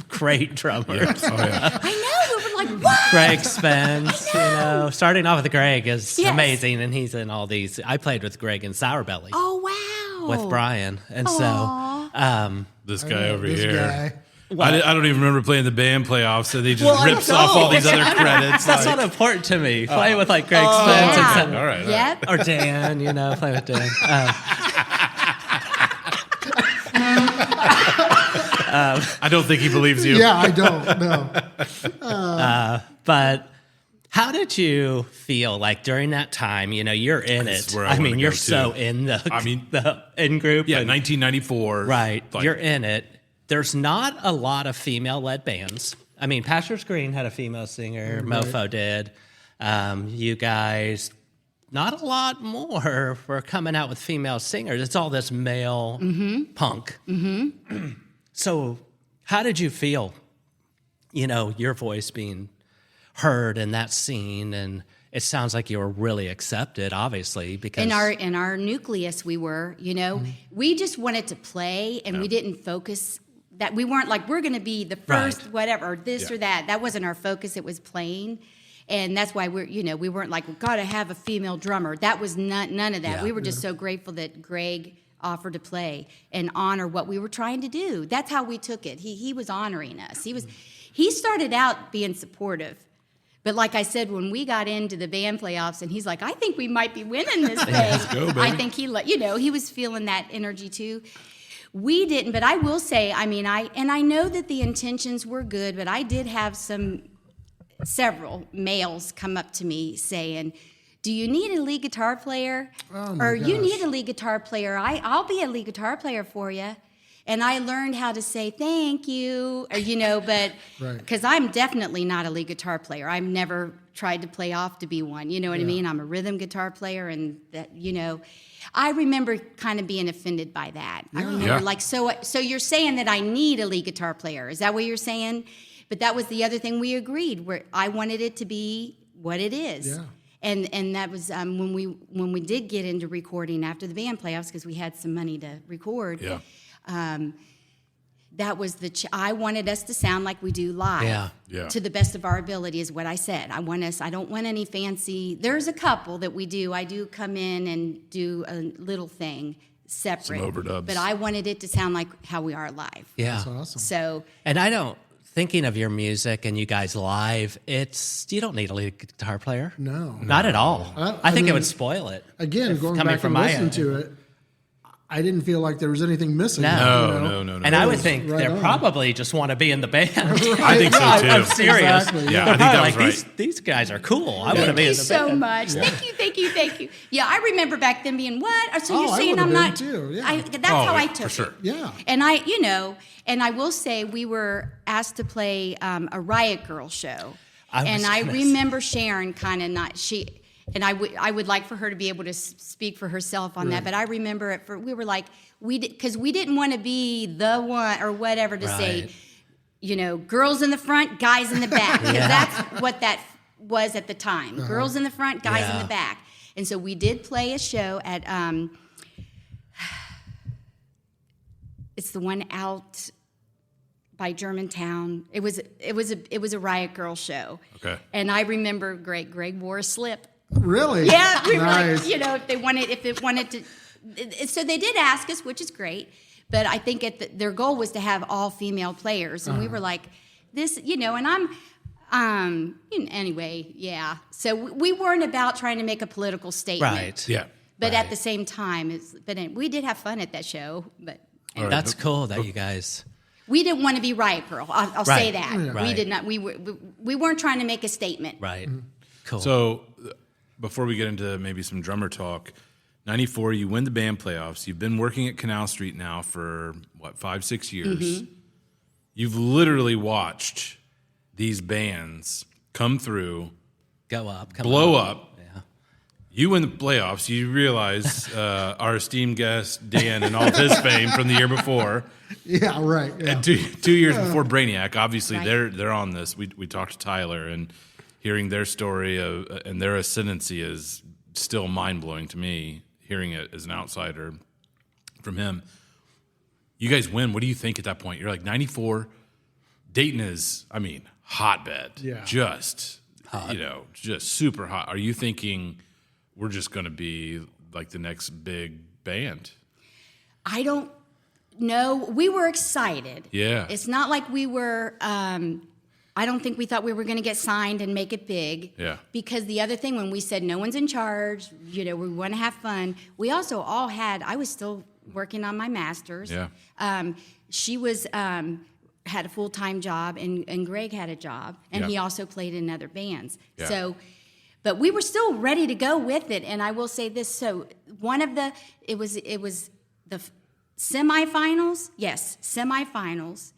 Great drummers. Oh, yeah. I know, we were like, what? Greg Spence, starting off with Greg is Yes. amazing, and he's in all these. I played with Greg in Sour Belly Oh, wow. with Brian, and Aw. so This guy over This here. guy. I don't even remember playing the band playoffs, so they just rips off all these other credits. that's like- not important to me. Playing with like Greg Spence Yeah. and all right. Yep. or Dan, playing with Dan. I don't think he believes you. Yeah, I don't know. But how did you feel like during that time? You're in That's it. where I wanna you're go, so too. in the mean- the in group. Yeah, and- 1994. right. Like, You're in it. There's not a lot of female-led bands. Pastor's Green had a female singer. Mofo did. You guys, not a lot more were coming out with female singers. It's all this male punk. Mm-hmm. So how did you feel, your voice being heard in that scene? And it sounds like you were really accepted, obviously, because In our nucleus, we were, we just wanted to play, and we didn't focus that. We weren't like, we're going to be the first, Right. whatever, or this or that. That wasn't our focus. It was playing. And that's why we weren't like, we've got to have a female drummer. That was none of that. Yeah. We were just so grateful that Greg offered to play and honor what we were trying to do. That's how we took it. He was honoring us. He started out being supportive. But like I said, when we got into the band playoffs, and he's like, I think we might be winning this thing. Let's go, baby. I think he was feeling that energy too. We didn't, but I will say, I mean, I know that the intentions were good, but I did have several males come up to me saying, do you need a lead guitar player? Oh my or you gosh. need a lead guitar player. I'll be a lead guitar player for you. And I learned how to say thank you, or, but Right. because I'm definitely not a lead guitar player. I've never tried to play off to be one. You know what I mean? I'm a rhythm guitar player, and that, I remember kind of being offended by that. I remember Yeah. like, so you're saying that I need a lead guitar player? Is that what you're saying? But that was the other thing we agreed, where I wanted it to be what it is. Yeah. And that was when we did get into recording after the band playoffs, because we had some money to record. Yeah. That was I wanted us to sound like we do live. Yeah. Yeah. To the best of our ability is what I said. I don't want any fancy. There's a couple that we do. I do come in and do a little thing separate. Some overdubs. But I wanted it to sound like how we are live. Yeah. That's awesome. So And thinking of your music and you guys live, you don't need a lead guitar player. No. Not at all. I I think it mean, would spoil it. Again, going coming back from and my listening end. to it, I didn't feel like there was anything missing. No. No. And I would was think right they on. probably just want to be in the band. I think so too. I'm serious. Exactly, Yeah, I They're think probably that like, was right. these guys are cool. I want to thank be you in the so band. much. Thank you. Yeah, I remember back then being, what? So you're I saying would've I'm been not? too, yeah. That's how I took for sure. it. Yeah. And and I will say we were asked to play a Riot Girl show. I remember Sharon kind of I would like for her to be able to speak for herself on that. But I remember we were like, because we didn't want to be the one or whatever to say, girls in the front, guys in the back. Because that's what that was at the time. Girls in the front, guys in the back. And so we did play a show at, it's the one out by Germantown. It was a Riot Girl show. Okay. And I remember Greg wore a slip. Really? Yeah, we were Nice. like, if it wanted to. So they did ask us, which is great. But I think their goal was to have all female players, and we were like, this, and I'm, anyway, yeah. So we weren't about trying to make a political statement, Right. Yeah. But at the same time, we did have fun at that show. But right. That's cool that you guys. we didn't want to be Riot Girl. I'll say that. Yeah. We Right. did not. We weren't trying to make a statement. Right. Cool. So, before we get into maybe some drummer talk, 94, you win the band playoffs. You've been working at Canal Street now for, 5-6 years. Mm-hmm. You've literally watched these bands come through, go up. blow up. Yeah. You win the playoffs. You realize our esteemed guest, Dan, and all of his fame from the year before. Yeah, right. Yeah. And 2 years before Brainiac, obviously Right. they're on this. We talked to Tyler, and hearing their story and their ascendancy is still mind blowing to me. Hearing it as an outsider from him, you guys win. What do you think at that point? You're like 94. Dayton is, hotbed. Yeah. Just just super hot. Are you thinking we're just going to be like the next big band? I don't know. We were excited. Yeah. It's not like we were. I don't think we thought we were going to get signed and make it big. Yeah. Because the other thing, when we said no one's in charge, we want to have fun. We also all had. I was still working on my master's. Yeah. She was had a full-time job, and Greg had a job, and Yeah. he also played in other bands. Yeah. So, but we were still ready to go with it. And I will say this: so it was the semifinals. Yes, semifinals.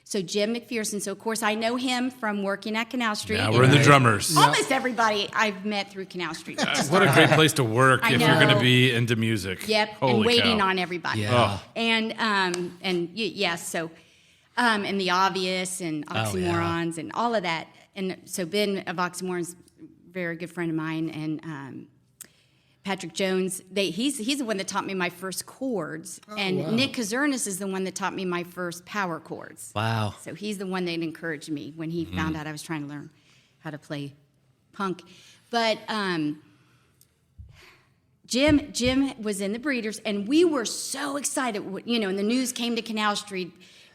So Jim McPherson. So of course I know him from working at Canal Street. Now we're in the drummers. Almost everybody I've met through Canal Street. What a great place to work I if you're going to know. be into music. Yep, Holy and waiting cow. on everybody. Yeah. And so and the obvious and oxymorons and all of that. And so Ben of Oxymorons, very good friend of mine, and Patrick Jones, he's the one that taught me my first chords, and wow. Nick Kazurnis is the one that taught me my first power chords. Wow. So he's the one that encouraged me when he found out I was trying to learn how to play punk. But Jim was in the Breeders, and we were so excited. And the news came to Canal Street,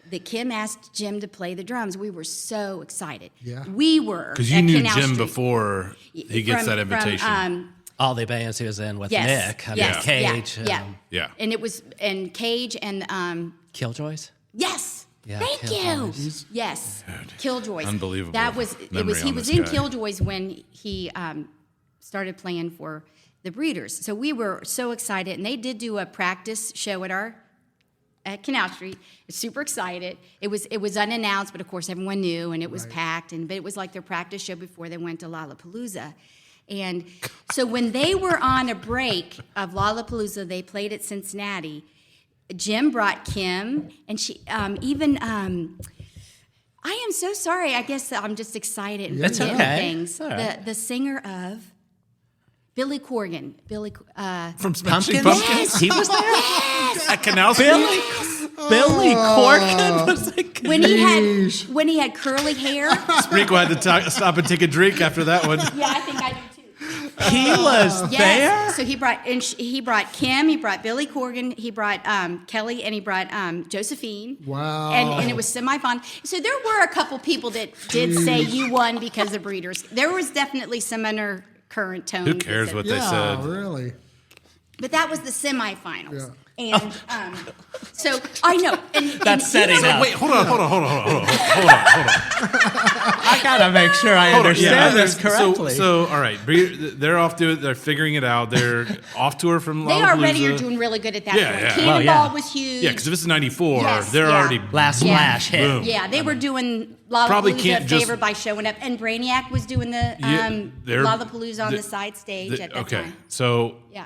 that Kim asked Jim to play the drums. We were so excited. Yeah. We were. Because you at knew Canal Jim Street. before he gets that invitation. All the bands he was in with Yes. Nick. I Yes. mean, Cage. Yeah. Yeah. And it was, and Cage and, Killjoys. yes. Yeah, Thank you. Killjoys. Yes. Killjoys. Unbelievable That was, memory he on was this in guy. Killjoys when he started playing for the Breeders. So we were so excited. And they did do a practice show at Canal Street. Super excited. It was unannounced, but of course everyone knew, and it was packed. But it was like their practice show before they went to Lollapalooza. And so when they were on a break of Lollapalooza, they played at Cincinnati. Jim brought Kim, and she I am so sorry. I guess I'm just excited and It's forgetting okay. things. It's all right. The singer of Billy Corgan. From Smashing Pumpkins? Pumpkins? He was there? Yes. At Canal Street? Billy Corgan was like, When he had curly hair. Sprinkle had to stop and take a drink after that one. Yeah, I think I do too. he was there? Yes. So he brought Kim, he brought Billy Corgan, he brought Kelly, and he brought Josephine. Wow. And it was semifinal. So there were a couple people that did say you won because of Breeders. There was definitely some undercurrent tone. Who cares what they Yeah, said? really. But that was the semifinals. Yeah. And so I know. And setting you know, up. Wait, hold on. I gotta make sure I understand this correctly. So, all right, they're off to it. They're figuring it out. They're off tour from They Lollapalooza. already are doing really good at that Yeah, point. yeah. Cannonball Well, yeah. was huge. Yeah, because if this is '94, Yes, they're yeah. already Last Yeah. splash hit. Boom. Yeah, they were doing Probably Lollapalooza can't a just- favor by showing up, and Brainiac was doing the Yeah, they're- Lollapalooza on the side stage at that okay, time. so Yeah.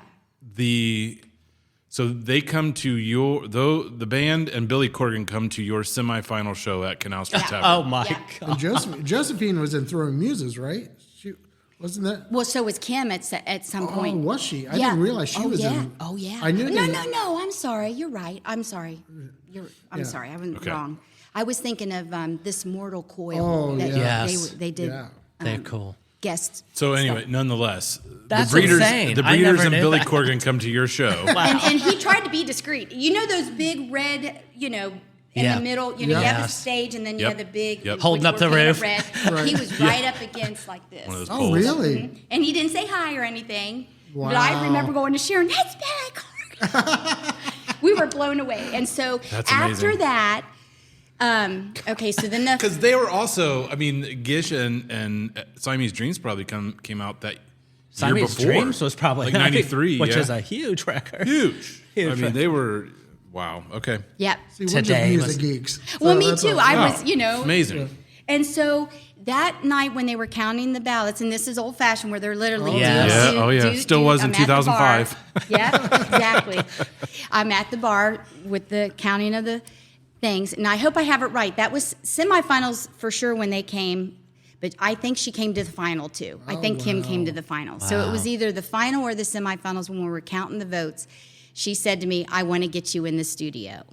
So they come to the band and Billy Corgan come to your semifinal show at Canal Street Yeah. Tavern. Oh my Yeah. God. And Josephine was in Throwing Muses, right? She wasn't that? Well, so was Kim at some point. Oh, was she? I Yeah. didn't realize she Oh, was yeah. in. Oh, yeah. I knew. No. I'm sorry. You're right. I'm sorry. I'm Yeah. sorry. I was Okay. wrong. I was thinking of This Mortal Coil. Oh, that yeah. Yes. They did Yeah. They're cool. guest. So anyway, nonetheless, That's the Breeders, insane. the I Breeders never and knew Billy that. Corgan come to your show. And he tried to be discreet. You know those big red, in Yeah. the middle, you have the Yes. stage and then you Yep. have the big, Yep. Holding which up the were painted roof. red. He was right up against like this. One of those Oh, poles. really? And he didn't say hi or anything. Wow. But I remember going to Sharon, that's Billy Corgan. We were blown away. And so That's after amazing. that, okay, so then the Because they were also, Gish and Siamese Dreams probably came out that year Siamese before. Dreams was probably like 93, which yeah. is a huge record. Huge. Huge record. They were, wow, okay. yeah. See, we're just Today music was- geeks. Well, So me that's too. all- I Wow. was, Amazing. And so that night when they were counting the ballots, and this is old fashioned where they're literally Oh, yeah. Yeah, do, oh, yeah. do, Still do. was in I'm at the 2005. bar. Yeah, exactly. I'm at the bar with the counting of the things, and I hope I have it right. That was semifinals for sure when they came, but I think she came to the final too. I think Kim came to the final. So it was either the final or the semifinals when we were counting the votes. She said to me, "I want to get you in the studio."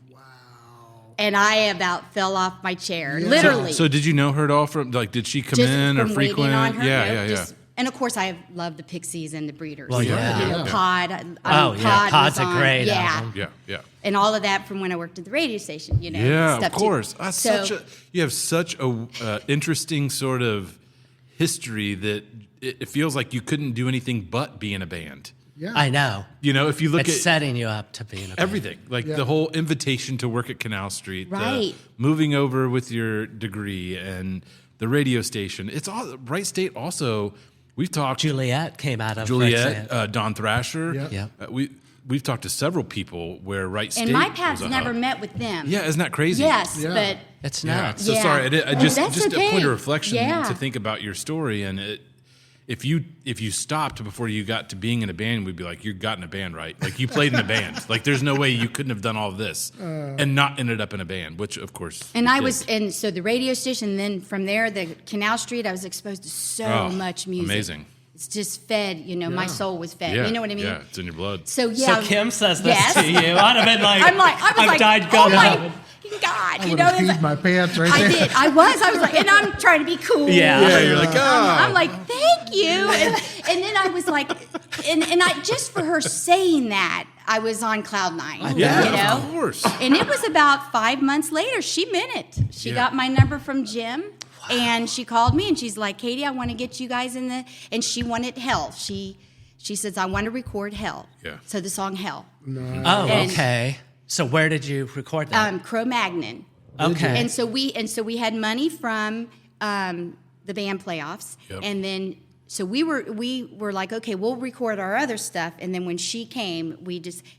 And I about fell off my chair, literally. So did you know her at all from, did she come Just in or from waiting frequent? on her, Yeah. just- And of course, I love the Pixies and the Breeders. Well, yeah. Pod. Pod's was a on. great yeah. album. Yeah. And all of that from when I worked at the radio station. Yeah, stuff of course. Too. So, You have such a interesting sort of history that it feels like you couldn't do anything but be in a band. Yeah. I know. If you look It's at setting you up to be in a band. everything, the whole invitation to work at Canal Street, Right. moving over with your degree, and the radio station. It's all Right State. Also, we've talked Juliet came out of Juliet, Don Thrasher. Yep. Yep. We've talked to several people where Right State and my was paths a never hub. met with them. Yeah, isn't that crazy? Yes, Yeah. but It's Yeah. nuts. So Yeah. sorry, I Oh, just that's a okay. point of reflection Yeah. to think about your story, and if you stopped before you got to being in a band, we'd be like, you got in a band, right? Like you played in a band. Like there's no way you couldn't have done all of this and not ended up in a band, which of course. And you I did. was, and so the radio station, and then from there, the Canal Street, I was exposed to so much music. Amazing. It's just fed, my soul was fed. Yeah, You know what I mean? Yeah, it's in your blood. So yeah. So Kim says this Yes. to you. I'd have been like, I was I've like, died oh going my home. God, I you would know, have it's peed like, my pants right I there. did. I was like, and I'm trying to be cool. Yeah. Yeah, you're like, I'm like, thank you. And then I was like, and I just for her saying that, I was on cloud nine. Yeah, you know? of course. And it was about 5 months later. She meant it. She got my number from Jim, and she called me, and she's like, Katie, I want to get you guys in the, and she wanted Hell. She says, I want to record Hell. Yeah. So the song Hell. Oh, okay. So where did you record that? Cro-Magnon. Okay. And so we had money from the band playoffs, and then so we were like, okay, we'll record our other stuff, and then when she came,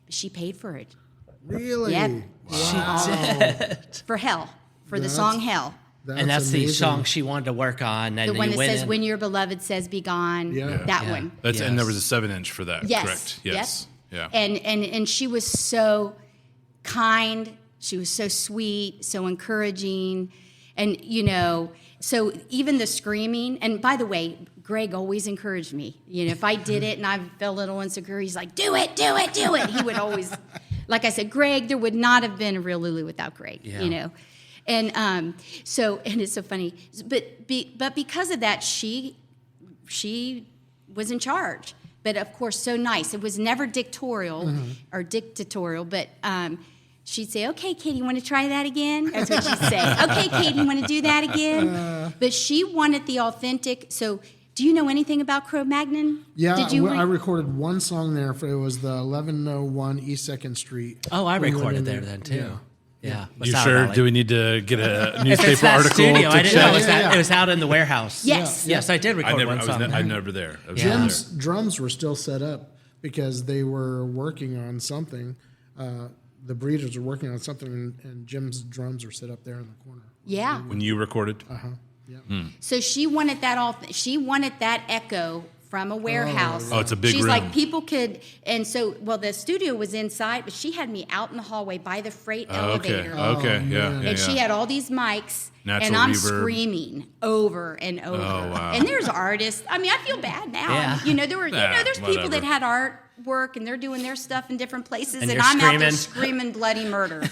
she paid for it. Really? Yep. Wow. She did. For Hell, for the song Hell. And that's the amazing. song she wanted to work on. And The one you that went says, in. "When your beloved says be gone." Yeah. That Yeah. one. That's and there Yes. was a 7-inch for that. Yes. Correct. Yes. Yep. Yeah. And she was so kind. She was so sweet, so encouraging, and so even the screaming. And by the way, Greg always encouraged me. If I did it and I felt a little insecure, he's like, "Do it, do it, do it." He would always, like I said, Greg. There would not have been a Real Lulu without Greg. Yeah. And so it's so funny, but because of that, she was in charge. But of course, so nice. It was never dictatorial or dictatorial, but she'd say, "Okay, Katie, you want to try that again?" That's what she'd say. "Okay, Katie, you want to do that again?" But she wanted the authentic. So, do you know anything about Cro-Magnon? Yeah, Did you I recorded one song there. It was the 1101 East 2nd Street. Oh, I We went recorded in there then too. Yeah. You sure? Do we need to get a newspaper If it's that article studio, to I didn't know it was, check? it was out in the warehouse. Yes. Yes, I did record one song. I'm never there. I was Yeah. never Jim's drums were still set up because they were working on something. The Breeders were working on something, and Jim's drums were set up there in the corner. Yeah. When you recorded? Yeah. So she wanted that she wanted that echo from a warehouse. Oh, it's a big She's room. like, people could, and so, the studio was inside, but she had me out in the hallway by the freight Okay. elevator. Okay. Yeah. man. Yeah. And she had all these mics, Natural and I'm reverb. screaming over and over. Oh, wow. And there's artists. I mean, I feel bad now. Yeah. There were, there's people whatever. that had artwork, and they're doing their stuff in different places, And and you're I'm out there screaming. screaming bloody murder.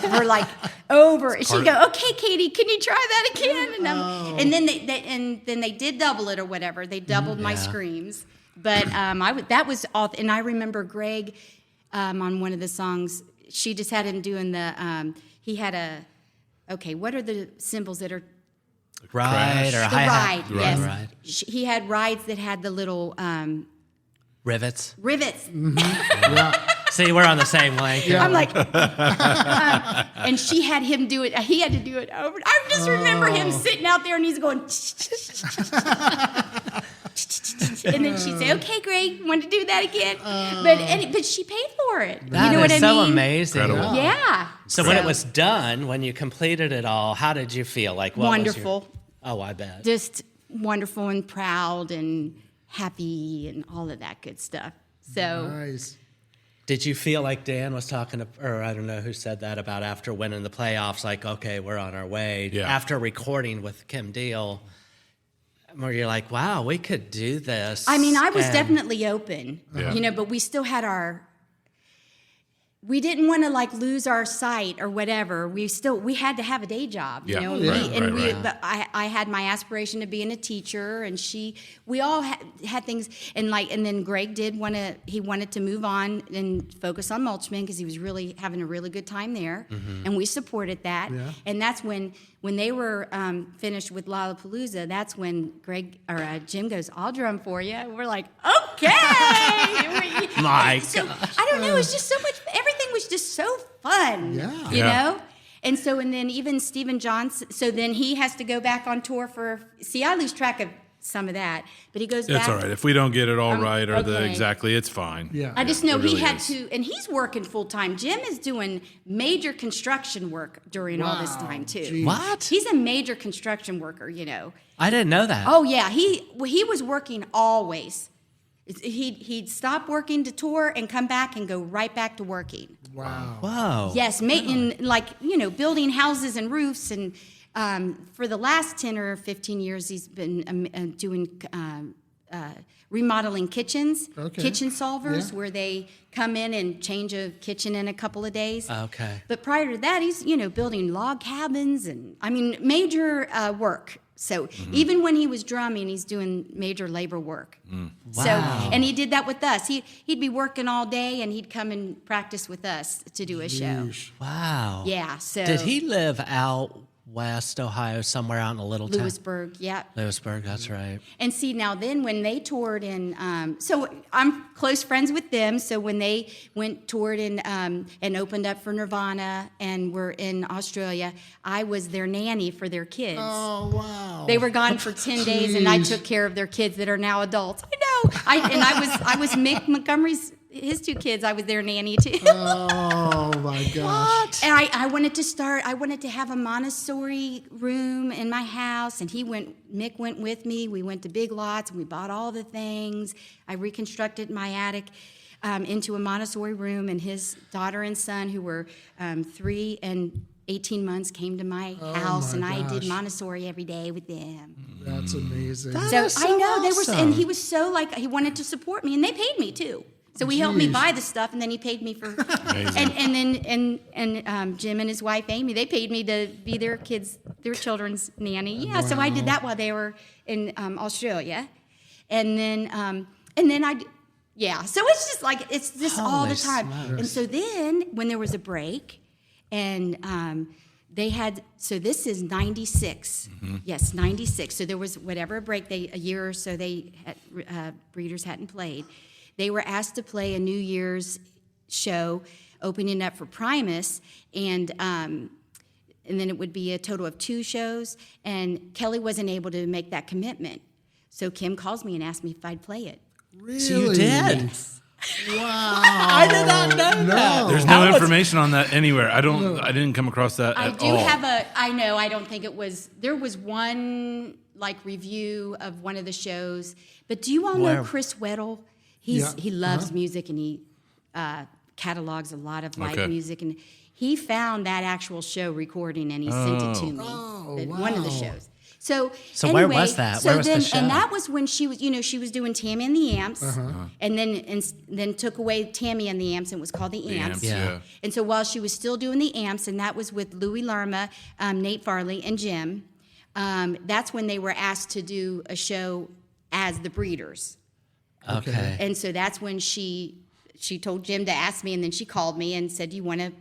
We're like over. And she'd go, "Okay, Katie, can you try that again?" And then they did double it or whatever. They doubled my screams. But that was all. And I remember Greg on one of the songs. She just had him doing the. He had what are the cymbals that are Ride or the hi-hat? ride? Yes, Ride. He had rides that had the little Rivets. rivets. See, we're on the same length. Yeah. I'm like, and she had him do it. He had to do it over. I just remember him sitting out there, and he's going. And then she'd say, "Okay, Greg, want to do that again?" But she paid for it. That you know what is I so mean? amazing. Incredible. Yeah. So when it was done, when you completed it all, how did you feel? Like what was Wonderful. Oh, I bet. Just wonderful and proud and happy and all of that good stuff. So Nice. Did you feel like Dan was talking, or I don't know who said that about after winning the playoffs, like, okay, we're on our way. Yeah. After recording with Kim Deal, where you're like, wow, we could do this. I mean, I was And- definitely open, Yeah. but we still had we didn't want to lose our sight or whatever. We had to have a day job, Yeah. and Right. but I had my aspiration to being a teacher, and we all had things, and then Greg he wanted to move on and focus on Mulchman because he was really having a really good time there, and we supported that. Yeah. And that's when they were finished with Lollapalooza, that's when Jim goes, "I'll drum for you." We're like, "Okay." My So, God. I don't know. It's just so much. Everything was just so fun. Yeah. You Yeah. know. And then even Stephen Johnson. So then he has to go back on tour for. See, I lose track of some of that, but he goes back. It's all right. If we don't get it all right or okay. it's fine. Yeah. I just know it he really had is. to, and he's working full time. Jim is doing major construction work during all this Wow. time too. Geez. What? He's a major construction worker, I didn't know that. Oh yeah, he was working always. He'd stop working to tour and come back and go right back to working. Wow. Whoa. Yes, building houses and roofs, and for the last 10 or 15 years, he's been doing remodeling kitchens, Okay. kitchen solvers, Yeah. where they come in and change a kitchen in a couple of days. Okay. But prior to that, he's building log cabins and major work. So even when he was drumming, he's doing major labor work. Wow. So, and he did that with us. He'd be working all day, and he'd come and practice with us to do a show. Wow. Yeah. So Did he live out west Ohio, somewhere out in a little town? Lewisburg? Yeah. Lewisburg, that's right. And see, now then when they toured in, so I'm close friends with them. So when they toured in and opened up for Nirvana and were in Australia, I was their nanny for their kids. Oh, wow. They were gone for 10 days, and I took care of their kids that are now adults. I know. I was Mick Montgomery's. His 2 kids, I was their nanny too. Oh my gosh. And I wanted to have a Montessori room in my house, and Mick went with me. We went to Big Lots, and we bought all the things. I reconstructed my attic into a Montessori room, and his daughter and son, who were 3 and 18 months, came to my house, and I did Montessori every day with them. That's amazing. That is so I know awesome. and he was so he wanted to support me, and they paid me too. So he helped me buy the stuff, and then he paid me for, and then Jim and his wife Amy, they paid me to be their children's nanny. Yeah, so I did that while they were in Australia, and then so it's just like it's just all the time. Smokes. And so then when there was a break, and they had, so this is 96. Yes, 96. So there was whatever a break, a year or so they had, Breeders hadn't played. They were asked to play a New Year's show, opening up for Primus, and then it would be a total of 2 shows. And Kelly wasn't able to make that commitment, so Kim calls me and asked me if I'd play it. Really? So you did? Wow. I did not know that. There's no information on that anywhere. I didn't come across that I at do all. I don't think it was. There was one review of one of the shows, but do you all know Chris Weddle? He loves music, and he catalogs a lot of live music, and he found that actual show recording, and he sent it to me. One of the shows. So anyway, where was that? Where was the show? And that was when she was, she was doing Tammy and the Amps, and then took away Tammy and the Amps, and it was called the Amps. Yeah. And so while she was still doing the Amps, and that was with Louie Lerma, Nate Farley, and Jim, that's when they were asked to do a show as the Breeders. Okay. And so that's when she told Jim to ask me, and then she called me and said, "Do you want to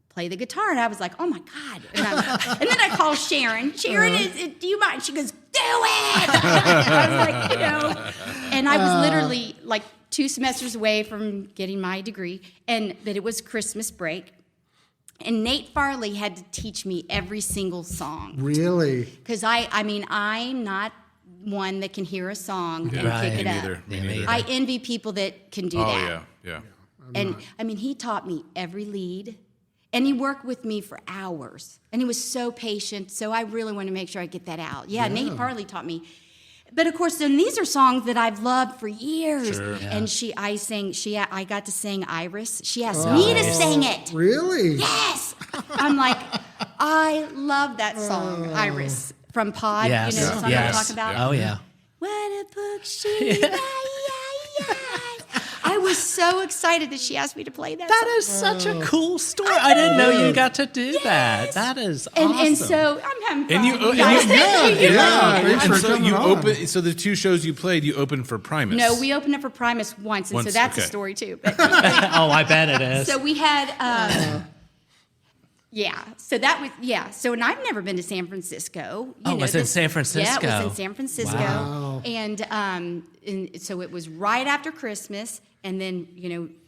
play the guitar?" And I was like, "Oh my God!" And then I called Sharon. Sharon, do you mind? She goes, "Do it!" I was like, and I was literally like 2 semesters away from getting my degree, but it was Christmas break, and Nate Farley had to teach me every single song. Really? Because I'm not one that can hear a song and pick it up. Me neither. I envy people that can do that. Yeah. And he taught me every lead, and he worked with me for hours, and he was so patient. So I really want to make sure I get that out. Yeah. Nate Farley taught me, but of course, then these are songs that I've loved for years. Sure. Yeah. And I got to sing Iris. She asked me to sing it. Really? Yes. I'm like, I love that song, Iris from Pod. Yes. You know the song I'm talking about. Oh yeah. What a book she I was so excited that she asked me to play that That song. is such a cool story. I didn't know you got to do that. That is awesome. And so I'm having fun. And you Thanks for so coming you on. open. So the 2 shows you played, you opened for Primus. No, we opened up for Primus once, and so that's a story too. But Oh, I bet it is. so we had so that was so and I've never been to San Francisco. It was in San Francisco. Yeah, it was in San Francisco. Wow. And so it was right after Christmas, and then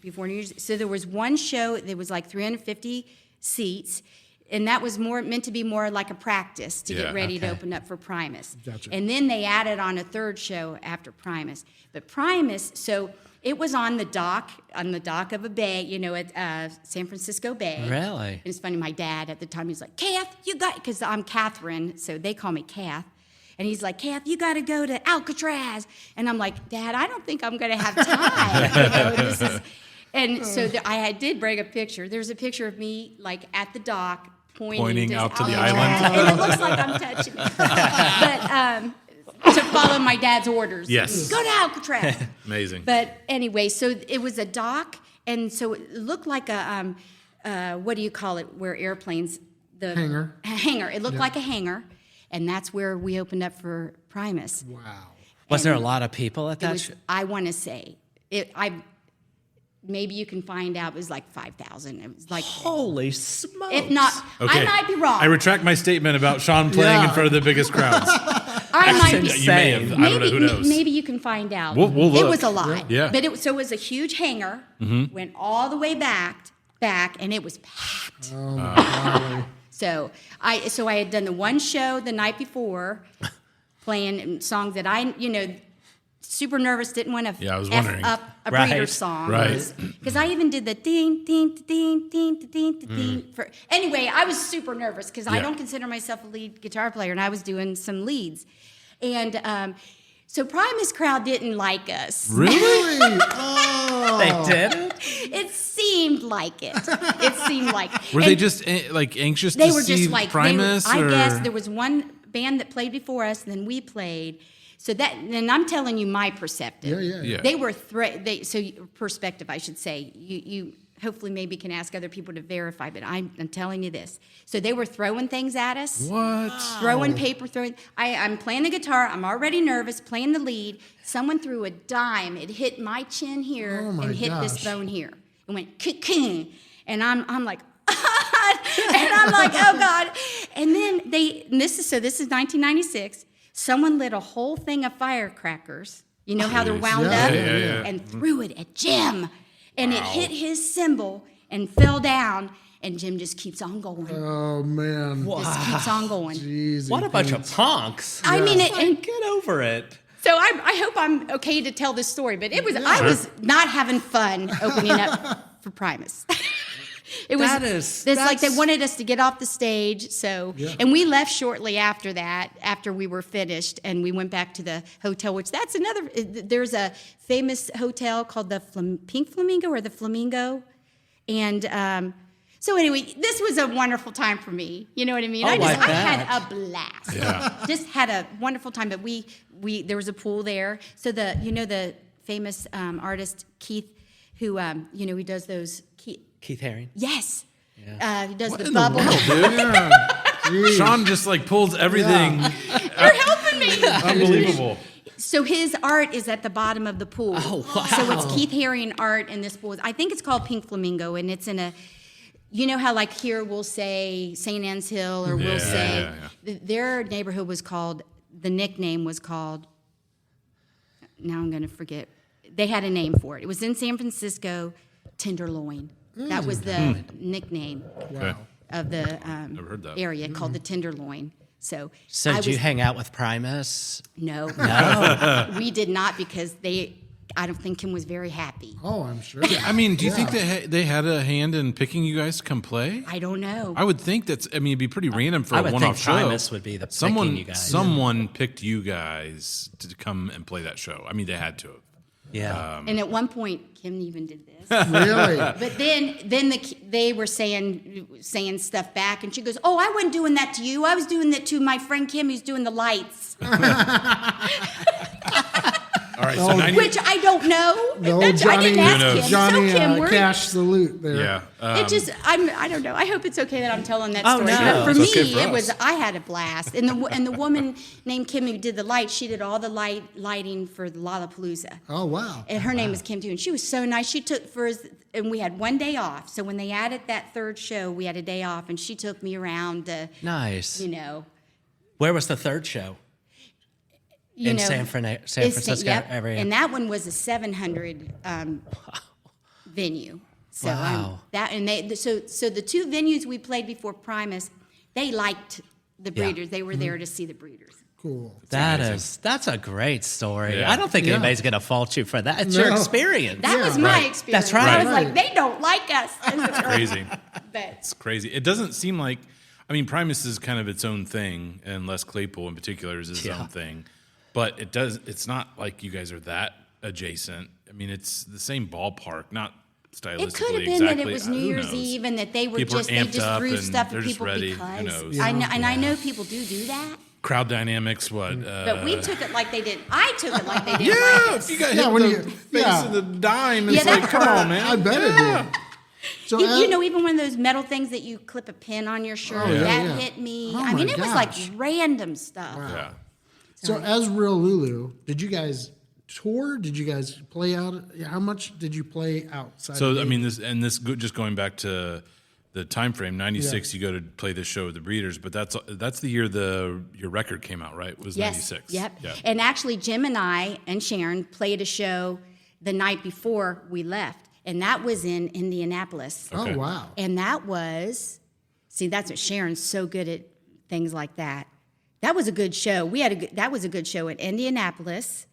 before New Year's. So there was one show that was like 350 seats, and that was meant to be more like a practice to get ready to open up for Primus. Gotcha. And then they added on a 3rd show after Primus. But Primus, so it was on the dock of a bay, at San Francisco Bay. Really? And it's funny, my dad at the time, he's like, "Kath, because I'm Catherine, so they call me Kath. And he's like, "Kath, you got to go to Alcatraz." And I'm like, "Dad, I don't think I'm going to have time." And so I did bring a picture. There's a picture of me like at the dock pointing out to the Alcatraz. island. And it looks like I'm touching it. But to follow my dad's orders. Yes. Go to Alcatraz. Amazing. But anyway, so it was a dock, and so it looked like a what do you call it? Where airplanes Hangar. Hangar. It looked like a hangar, and that's where we opened up for Primus. Wow. Was there a lot of people at that show? I want to say it. Maybe you can find out. It was like 5,000. It was like Holy smokes. if not, Okay. I might be wrong. I retract my statement about Shawn playing in front of the biggest crowds. I might be. You may have. I don't know. Who knows? Maybe you can find out. We'll look. It was a lot. Yeah. But it was a huge hangar. Went all the way back, and it was packed. Oh my God. So I had done the one show the night before, playing songs that super nervous, didn't want to I was wondering. up a Right. breeder song. Right. Because I even did the ding, ding, ding, ding, ding, ding. Anyway, I was super nervous because I don't consider myself a lead guitar player, and I was doing some leads. And so Primus crowd didn't like us. Really? Oh. They did? It seemed like it. Were And they just anxious they to were see just like Primus? I or? guess there was one band that played before us, and then we played. So and I'm telling you my perspective. Yeah. They were perspective, I should say. You hopefully maybe can ask other people to verify, but I'm telling you this. So they were throwing things at us. What? Throwing paper, I'm playing the guitar. I'm already nervous, playing the lead. Someone threw a dime. It hit my chin here Oh, my and hit this gosh. bone here. It went king, and I'm like, and I'm like, oh God. And then this is 1996. Someone lit a whole thing of firecrackers. You know how they're wound up, and threw it at Jim, and it hit his cymbal and fell down. And Jim just keeps on going. Oh man. Just keeps on going. Jeez, What a bunch of punks. I mean, Get over it. so I hope I'm okay to tell this story, but I was not having fun opening up for Primus. It was. It's like they wanted us to get off the stage. So, and we left shortly after that, after we were finished, and we went back to the hotel. Which that's another. There's a famous hotel called the Pink Flamingo or the Flamingo, and. So anyway, this was a wonderful time for me. You know what I mean? Oh, I bet. had a blast. Yeah. Just had a wonderful time. But we there was a pool there. So the famous artist Keith, who he does those. Keith Haring. Yes. Yeah. He does What the in bubble. the world, dude? Shawn just pulls everything. You're helping me. Unbelievable. So his art is at the bottom of the pool. Oh, wow. So it's Keith Haring art in this pool. I think it's called Pink Flamingo, and it's in a. You know how like here we'll say St. Anne's Hill, or we'll say their neighborhood was called. The nickname was called. Now I'm going to forget. They had a name for it. It was in San Francisco, Tenderloin. That was the nickname of the heard that. area called the Tenderloin. So Did you hang out with Primus? No, we did not because I don't think Kim was very happy. Oh, I'm sure. I mean, do you think they had a hand in picking you guys to come play? I don't know. I would think it'd be pretty random for I a would one-off think show. Primus would be the picking you guys. Someone picked you guys to come and play that show. I mean, they had to have. Yeah. And at one point, Kim even did this. Really? But then they were saying stuff back, and she goes, "Oh, I wasn't doing that to you. I was doing that to my friend Kim, who's doing the lights." All right, so 90, Which I don't know. No, I Johnny, didn't ask Kim. Johnny So Kim, cash salute there. yeah. I don't know. I hope it's okay that I'm telling that Oh, story. no. But for It's me, okay for it us. was I had a blast. And the woman named Kim who did the lights, she did all the lighting for Lollapalooza. Oh wow. And her name was Kim too, and she was so nice. She took and we had one day off. So when they added that third show, we had a day off, and she took me around to, Nice. you Where was the third show? know, San Francisco yep. area. And that one was a 700 venue. So Wow. so the two venues we played before Primus, they liked the breeders. They were there to see the breeders. Cool. That's a great story. Yeah. I don't think anybody's going to fault you for that. It's your No. experience. That was my experience. That's right. I was like, they don't like us. It's crazy. But It's crazy. It doesn't seem like, Primus is kind of its own thing, and Les Claypool in particular is his own thing. But it's not like you guys are that adjacent. It's the same ballpark, not stylistically. it could have been exactly. that it was Who New Year's knows? Eve and that they People are just amped up threw and stuff they're at just people ready. because Who knows? I know people do that. Crowd dynamics, what? But we took it like they did. I took it like they did. yeah, like if you got Yeah, hit when in you- the face yeah. of the dime, Yeah, it's like, that come hurt. on, man. I bet it did. So even one of those metal things that you clip a pin on your shirt, that hit me. Oh I mean, my it was like gosh. random stuff. Yeah. So as Real Lulu, did you guys tour? Did you guys play out? How much did you play outside? So I mean, just going back to the time frame, 96. You go to play this show with the Breeders, but that's the year your record came out, right? It was 96. Yep. Yeah. And actually, Jim and I and Sharon played a show the night before we left, and that was in Indianapolis. Okay. Oh wow! And that was, that's what Sharon's so good at things like that. That was a good show. That was a good show in Indianapolis.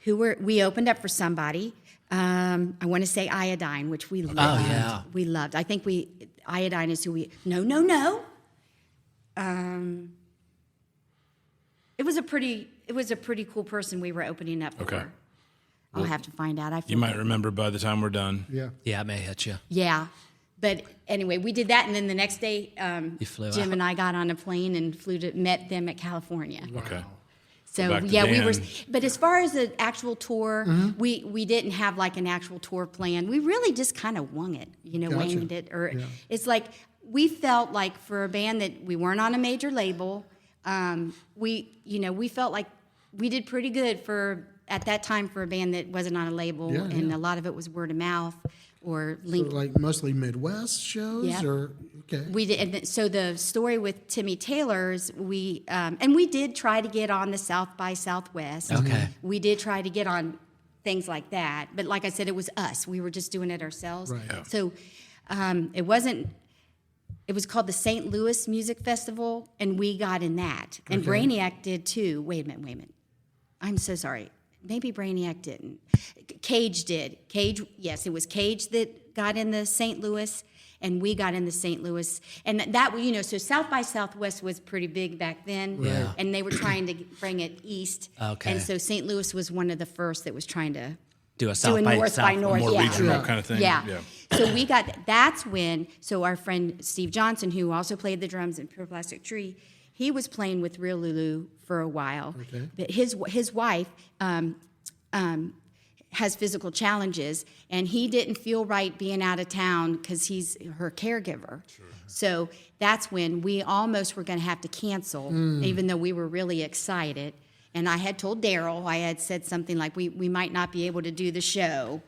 We opened up for somebody. I want to say Iodine, which we loved. Oh, yeah. We loved. I think Iodine is who we. No. It was a pretty cool person we were opening up for. Okay. I'll have to find out. You might remember by the time we're done. Yeah. Yeah, it may hit you. Yeah. But anyway, we did that, and then the next day, You flew Jim out. and I got on a plane and met them at California. Okay. So back to we were. Dan. But as far as the actual tour, Mm-hmm. we didn't have like an actual tour plan. We really just kind of wung it, winged it. Or it's like we felt like for a band that we weren't on a major label, we felt like we did pretty good at that time for a band that wasn't on a label, and a lot of it was word of mouth or So linked. like mostly Midwest shows, Yep. or okay. We did, and so the story with Timmy Taylor's, we did try to get on the South by Southwest. Okay. We did try to get on things like that, but like I said, it was us. We were just doing it ourselves. Right. Yeah. So it wasn't. It was called the St. Louis Music Festival, and we got in that. And Okay. Brainiac did too. Wait a minute. I'm so sorry. Maybe Brainiac didn't. Cage did. Yes, it was Cage that got in the St. Louis, and we got in the St. Louis. And that, so South by Southwest was pretty big back then, Yeah. and they were trying to bring it east. Okay. And so St. Louis was one of the first that was trying to Do a do South a by North by South. North. More yeah. regional kind of thing. Yeah. So we got, that's when, so our friend Steve Johnson, who also played the drums in Pure Plastic Tree, he was playing with Real Lulu for a while. Okay. But his wife has physical challenges, and he didn't feel right being out of town because he's her caregiver. Sure. So that's when we almost were going to have to cancel, even though we were really excited. And I had told Daryl, I had said something like, we might not be able to do the show.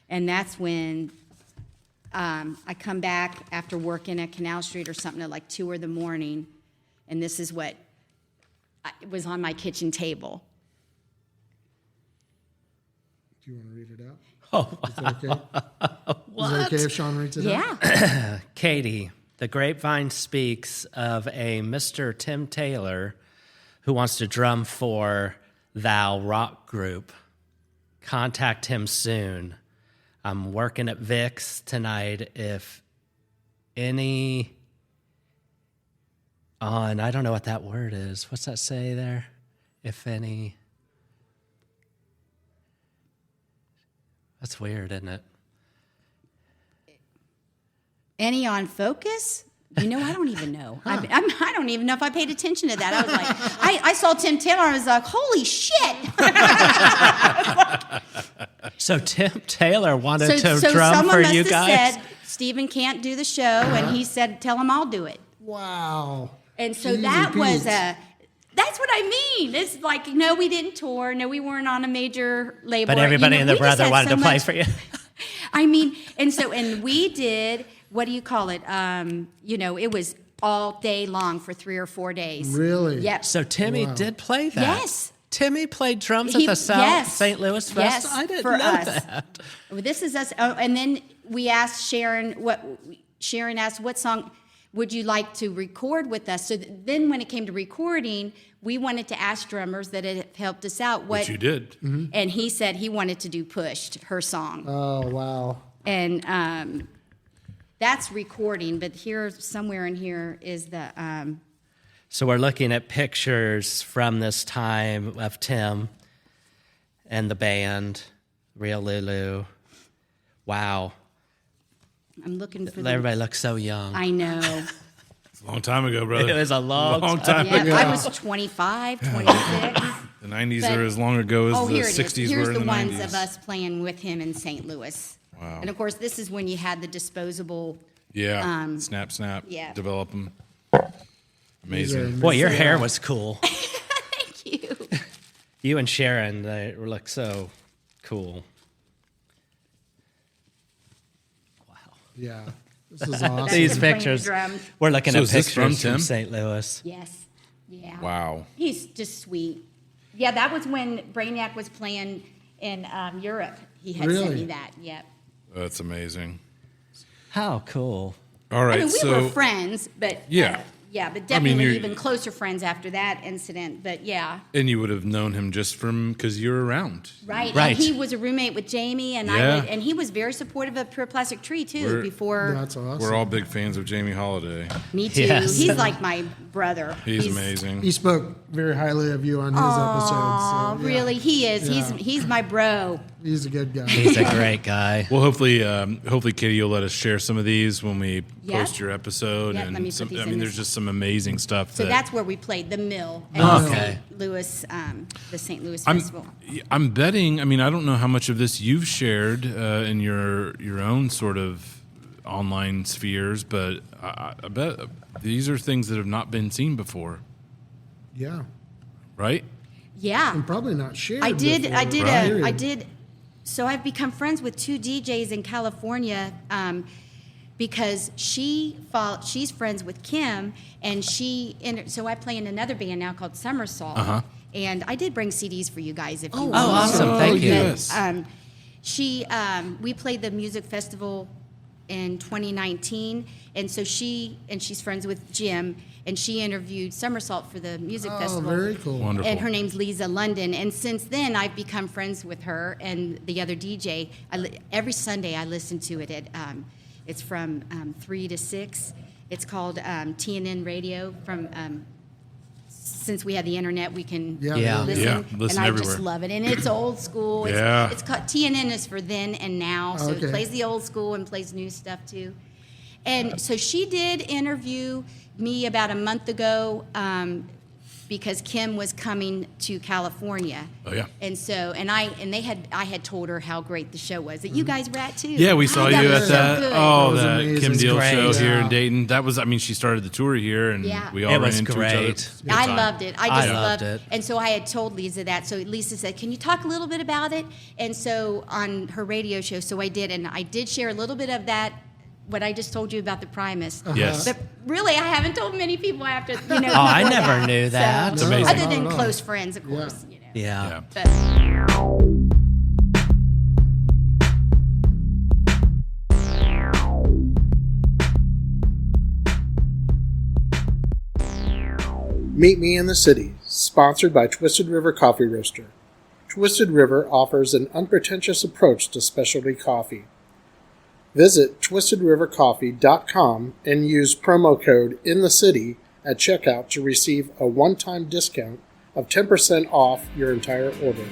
And that's when I come back after working at Canal Street or something at like 2 a.m, and this is what was on my kitchen table. Do you want to read it out? Oh, Is that okay? what? Is it okay if Shawn reads it out? Yeah. Katie, the grapevine speaks of a Mr. Tim Taylor who wants to drum for Thou rock group. Contact him soon. I'm working at Vic's tonight. If any on, I don't know what that word is. What's that say there? If any. That's weird, isn't it? Any on focus? I don't even know. I don't even know if I paid attention to that. I was like, I saw Tim Taylor. I was like, holy shit. So Tim Taylor wanted to so drum someone for must you have guys? said, Stephen can't do the show, and he said, tell him I'll do it. Wow. And so Jeez that and was Pete's. that's what I mean. It's like, no, we didn't tour. No, we weren't on a major label. But everybody and their we just brother had wanted so to play much- for you. I mean, and we did, what do you call it? It was all day long for 3 or 4 days. Really? Yep. So Timmy did play that. Yes. Timmy played drums at the St. Louis Fest. Yes, I didn't for know us. that. Well, this is us. Oh, and then we asked Sharon, Sharon asked, what song would you like to record with us? So then when it came to recording, we wanted to ask drummers that had helped us out. Which you did. And he said he wanted to do Pushed, her song. Oh, wow. And that's recording, but here, somewhere in here is the... So we're looking at pictures from this time of Tim and the band, Real Lulu. Wow. I'm looking for Everybody looks so young. I know. It's a long time ago, brother. It was a long time Yeah, ago. I was 25, 26. The 90s But- are as long ago as Oh, the here it is. 60s Here's were in the the ones 90s. of us playing with him in St. Louis. Wow. And of course, this is when you had the disposable. Yeah. Snap. yeah. Develop them. These are Amazing. Boy, your hair was cool. Thank you. You and Sharon, they look so cool. Wow. Yeah, this is awesome. These Tim playing the pictures. drums. We're looking So at is this from pictures from Tim? St. Louis. Yes. Yeah. Wow. He's just sweet. Yeah, that was when Brainiac was playing in Europe. He had sent Really? me that. Yep. That's amazing. How cool. All right. I mean, we so were friends, but Yeah. yeah, but I mean, definitely you're- even closer friends after that incident. But yeah, and you would have known him just from because you're around. right. Right. And he was a roommate with Jamie, and Yeah. and he was very supportive of Pure Plastic Tree too. We're- Before That's awesome. We're all big fans of Jamie Holiday. me too, Yes. he's like my brother. He's amazing. He spoke very highly of you on his episodes. Oh, So, yeah, really? He is. Yeah. He's my bro. He's a good guy. He's a great guy. Well, hopefully, Katie, you'll let us share some of these when we Yeah. post your episode. Yeah, let me and put some, these I in mean, this. there's just some amazing stuff. So that that's where we played the Mill at Okay. St. Louis, the St. Louis I'm, Festival. I'm betting. I mean, I don't know how much of this you've shared in your own sort of online spheres, but I bet these are things that have not been seen before, Yeah, right? Yeah. and probably not shared. I did. before, I did. period. I did. So I've become friends with two DJs in California because she's friends with Kim, and so I play in another band now called Somersault. Uh-huh. And I did bring CDs for you guys if you want. Oh, awesome. Thank you. Yes. We played the music festival in 2019, and so she's friends with Jim, and she interviewed Somersault for the music Oh, festival. very cool. Wonderful. And her name's Lisa London. And since then, I've become friends with her and the other DJ. Every Sunday, I listen to it. It's from 3 to 6. It's called TNN Radio. Since we have the internet, we can Yeah. listen. Yeah, listen and I everywhere. just love it. And it's old school. Yeah. It's called TNN is for then and now. So Okay. it plays the old school and plays new stuff too. And so she did interview me about a month ago because Kim was coming to California. Oh, yeah. And so I had told her how great the show was that you guys were at too. Yeah, we saw I thought you it at was so that. good. Oh, That was that amazing. Kim It's Deal great. show here in Yeah. Dayton. That was. I mean, she started the tour here, and Yeah. we all It ran was into great. each other. Good I time. loved it. I I just loved it. And so I had told Lisa that. So Lisa said, "Can you talk a little bit about it?" And so on her radio show, so I did, and I did share a little bit of that. What I just told you about the Primus. Yes. But really, I haven't told many people after, Oh, I before never that. knew that. It's So, amazing. Other Not than at all. close friends, of course, Yeah. Yeah. But Meet Me in the City, sponsored by Twisted River Coffee Roaster. Twisted River offers an unpretentious approach to specialty coffee. Visit twistedrivercoffee.com and use promo code INTHECITY at checkout to receive a one-time discount of 10% off your entire order.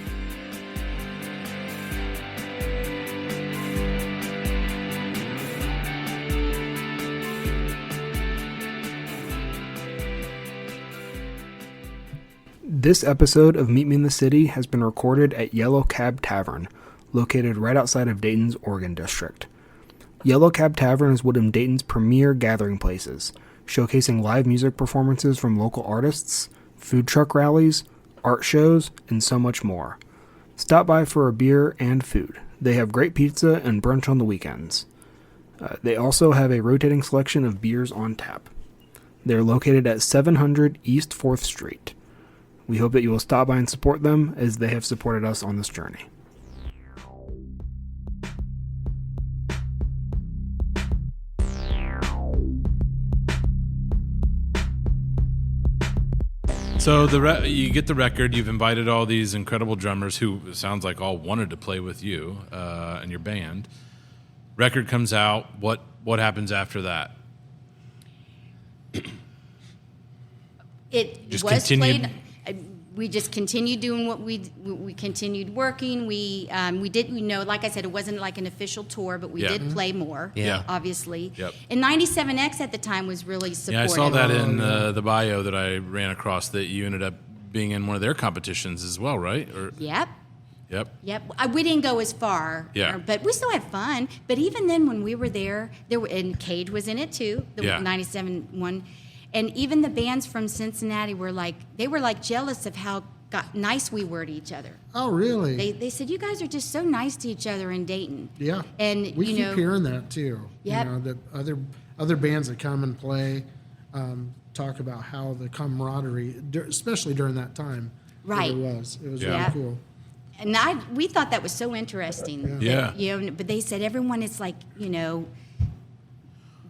This episode of Meet Me in the City has been recorded at Yellow Cab Tavern, located right outside of Dayton's Oregon District. Yellow Cab Tavern is one of Dayton's premier gathering places, showcasing live music performances from local artists, food truck rallies, art shows, and so much more. Stop by for a beer and food. They have great pizza and brunch on the weekends. They also have a rotating selection of beers on tap. They're located at 700 East 4th Street. We hope that you will stop by and support them as they have supported us on this journey. So you get the record. You've invited all these incredible drummers who it sounds like all wanted to play with you and your band. Record comes out. What happens after that? it Just was continued- played. We just continued doing what we continued working. We did, like I said, it wasn't like an official tour, but we Yeah. did play more. Yeah. Obviously. Yep. And 97X at the time was really Yeah, supportive. I saw that in the bio that I ran across that you ended up being in one of their competitions as well, right? Or Yep. Yep. We didn't go as far. Yeah. But we still had fun. But even then, when we were there, and Cage was in it too, the 97 one. And even the bands from Cincinnati were like jealous of how nice we were to each other. Oh, really? They said, you guys are just so nice to each other in Dayton. Yeah. And, we keep hearing that too. Yep. You know, that other bands that come and play talk about how the camaraderie, especially during that time, Right. It was really cool. And we thought that was so interesting. Yeah. That, but they said everyone is like,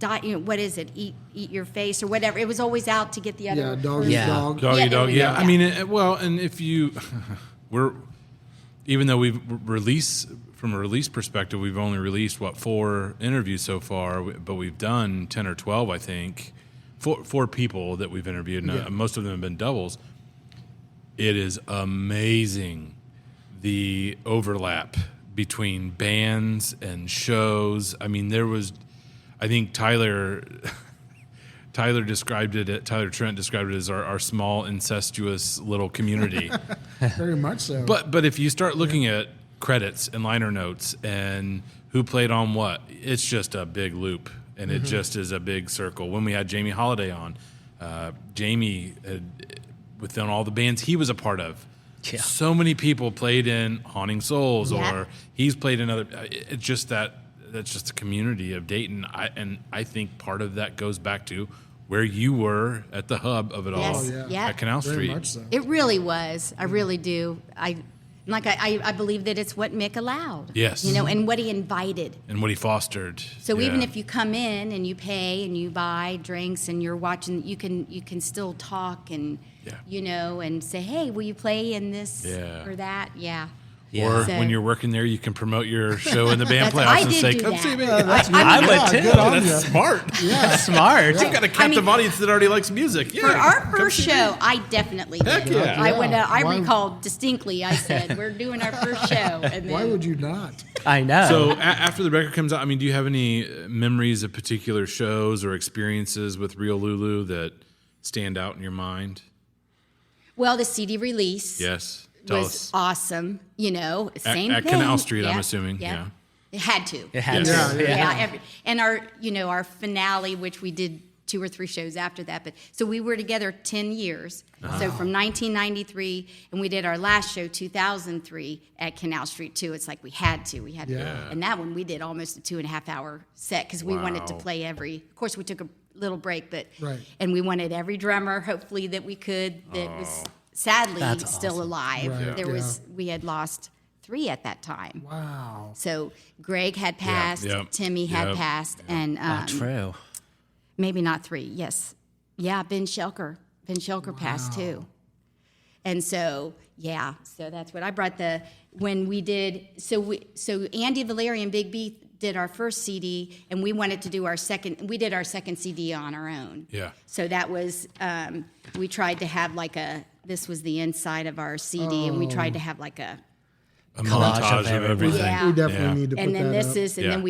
what is it? Eat your face or whatever. It was always out to get the other. Yeah, dog eat dog. Doggy dog. Yeah. Yeah. I mean, and if you, even though we've released, from a release perspective, we've only released 4 interviews so far, but we've done 10 or 12, I think, four people that we've interviewed. And most of them have been doubles. It is amazing the overlap between bands and shows. I mean, I think Tyler Trent described it as our small incestuous little community. Very much so. But if you start looking at credits and liner notes and who played on what, it's just a big loop, and it just is a big circle. When we had Jamie Holiday on, Jamie, within all the bands he was a part of, so many people played in Haunting Souls, or he's played in other. It's just that's just the community of Dayton. I think part of that goes back to where you were at the hub of it all at Canal Very Street. much so. It really was. I really do. I believe that it's what Mick allowed. Yes. And what he invited. And what he fostered. So even if you come in and you pay and you buy drinks and you're watching, you can still talk and and say, hey, will you play in this or that? Yeah. Or So- when you're working there, you can promote your show in the band That's- I playoffs and did say, do "Come that. see me." I would too. Good on That's ya. smart. That's smart. You've got a captive audience that already likes music. Yeah, For our come first see me. show, I definitely Heck did. yeah. I Why- recall distinctly. I said, "We're doing our first show." And then, Why would you not? I know. So after the record comes out, I mean, do you have any memories of particular shows or experiences with Real Lulu that stand out in your mind? Well, the CD release Yes. Tell was us. awesome. Same At thing. Canal Street, I'm assuming. Yeah. It had to. it had Yeah, to. yeah. And our finale, which we did 2 or 3 shows after that, but so we were together 10 years. So from 1993, and we did our last show 2003 at Canal Street too. It's like we had to, and that one we did almost a 2.5 hour set because we wanted to play every. Of course, we took a little break, but and we wanted every drummer, hopefully that we could that was sadly That's still awesome. alive. Right, There was we had lost 3 at that time. Wow. So Greg had passed, yep, Timmy had yep. passed, and True. maybe not 3. Yes, Ben Shelker. Ben Shelker passed too. And so so that's what I brought when we did. So Andy Valeri and Big B did our first CD, and we wanted to do our second. We did our second CD on our own. Yeah. So that was we tried to have this was the inside of our CD, and we tried to have A Collage montage of of everything. everything. Yeah. We definitely Yeah. need to put and then that this up. is, and Yeah. then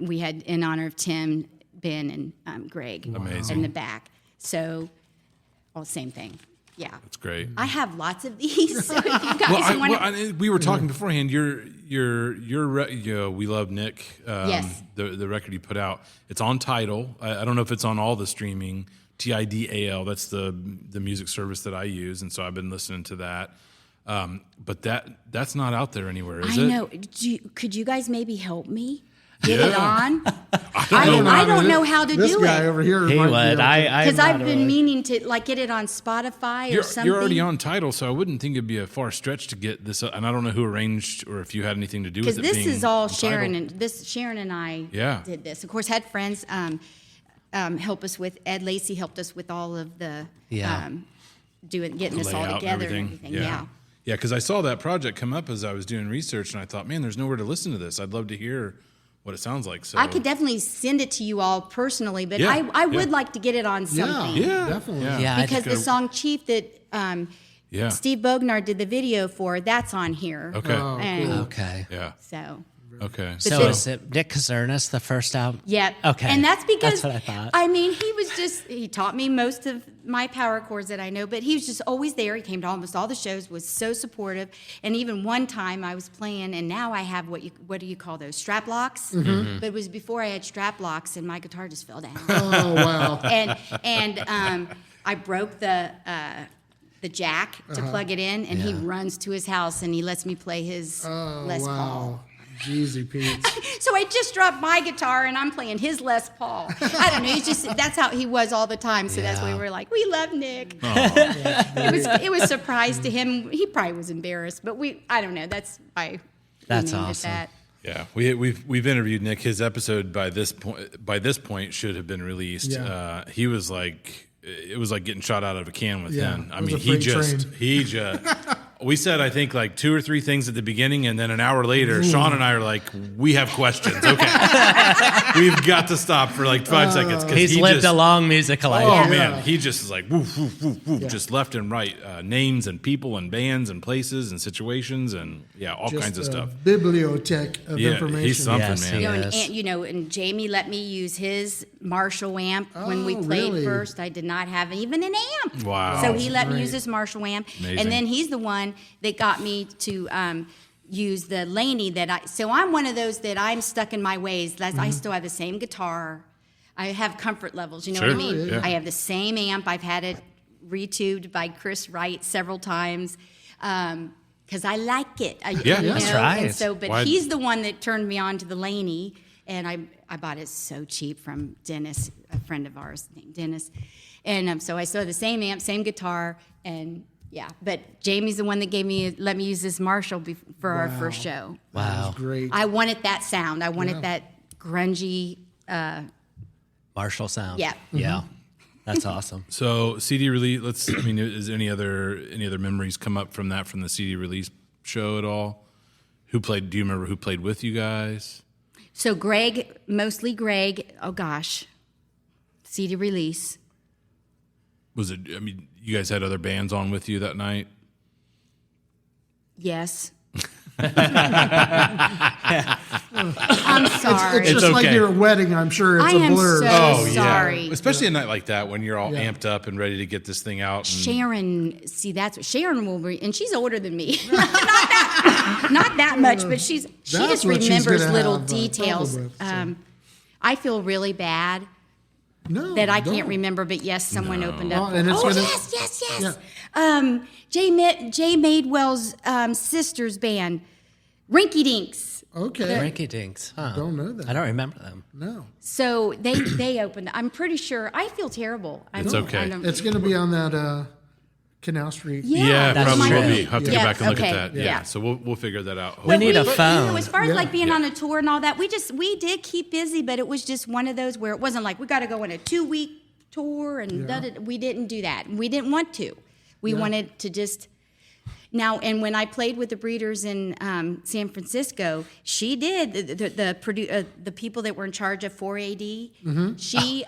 we had in honor of Tim, Ben, and Greg Amazing. in the back. So, all same thing. Yeah. That's great. I have lots of these. So if you guys want We were talking beforehand. We love Nick. Yes. The record you put out. It's on Tidal. I don't know if it's on all the streaming. TIDAL. That's the music service that I use, and so I've been listening to that. But that's not out there anywhere, is I it? know. Could you guys maybe help me get it on? know. I don't know how to This do guy it. over here He might be would. able to- I'm Because not I've been really- meaning to get it on Spotify or something. You're already on Tidal, so I wouldn't think it'd be a far stretch to get this. And I don't know who arranged or if you had anything to do with it. Because this being is all on Sharon Tidal. Sharon and I Yeah. did this. Of course, had friends help us with. Ed Lacey helped us with all of the getting this all layout and together and everything. Yeah. Yeah, because I saw that project come up as I was doing research, and I thought, man, there's nowhere to listen to this. I'd love to hear what it sounds like. So I could definitely send it to you all personally, but Yeah, I would yeah. like to get it on something. Yeah, definitely. Yeah, I Because just the song Chief that Yeah. Steve Bognar did the video for, that's on here. Okay. Oh, And cool. Okay. Yeah. so Okay. So then- is it Nick Kazernis, the first album? Yeah. Okay. And that's because That's what I thought. I mean, he taught me most of my power chords that I know, but he was just always there. He came to almost all the shows, was so supportive. And even one time I was playing, and now I have what do you call those, strap locks? Mm-hmm. But it was before I had strap locks, and my guitar just fell down. Oh, wow. and I broke the jack to Uh-huh. plug it in, and he runs to his house and he lets me play his Les Paul. Wow. Jeezy Pete. So I just dropped my guitar and I'm playing his Les Paul. I don't know. He's just that's how he was all the time. So that's why we're like, we love Nick. It was a surprise to him. He probably was embarrassed, but I don't know. That's why. That's we named it awesome. that. Yeah, we've interviewed Nick. His episode by this point should have been released. Yeah. He was like, it was like getting shot out of a can with Yeah, him. I it was mean, a freight he just. We said, I think, like 2 or 3 things at the beginning, and then an hour later, Shawn and I are like, we have questions. Okay. We've got to stop for like 5 seconds. 'Cause He's he lived just, a long musical life. Oh, Yeah. man. He just is like, woof, woof, woof, woof, just left and right. Names and people and bands and places and situations and, all Just kinds of a stuff. bibliothèque of Yeah, information. he's something, Yes, man. he And Jamie let me use his Marshall amp when we Oh, played really? first. I did not have even an amp. Wow. So he let me Great. use his Marshall amp. Amazing. And then he's the one that got me to use the Laney so I'm one of those that I'm stuck in my ways. I still have the same guitar. I have comfort levels, you know what I Sure. mean? Yeah. I have the same amp. I've had it retubed by Chris Wright several times. Because I like it. That's right. And so, but Why- he's the one that turned me on to the Laney, and I bought it so cheap from Dennis, a friend of ours named Dennis, and so I still have the same amp, same guitar, and But Jamie's the one that let me use this Marshall for our first show. Wow. Great. I wanted that sound. I wanted that grungy. Marshall sound. Yeah. Yeah. That's awesome. So CD release. Is there any other memories come up from the CD release show at all? Do you remember who played with you guys? So mostly Greg. Oh gosh, CD release. Was it? You guys had other bands on with you that night. Yes. I'm sorry. It's just like okay. your wedding, I'm sure. It's I a am blur. so sorry. Especially a night like that when you're all amped up and ready to get this thing out. And, Sharon, that's what Sharon will be, and she's older than me. not that much, but she That's just what she's remembers gonna little have, details. trouble with, so. I feel really bad No, that I don't. can't remember, but yes, someone opened up. Oh, and it's gonna- yes. Jay Madewell's sister's band, Rinky Dinks. Okay. Rinky Dinks. Huh. Don't know that. I don't remember them. No. So they opened. I'm pretty sure. I feel terrible. It's okay. It's going to be on that Canal Street. Yeah, That's probably true. will be. I'll have to Yeah, go back and look okay, at that. yeah. So we'll figure that out. We need a But, phone. as far as Yeah. like being on a tour and all that, we did keep busy, but it was just one of those where it wasn't like we got to go on a 2-week tour and we didn't do that. We didn't want to. We wanted to just. Now, and when I played with the Breeders in San Francisco, she did the people that were in charge of 4AD. She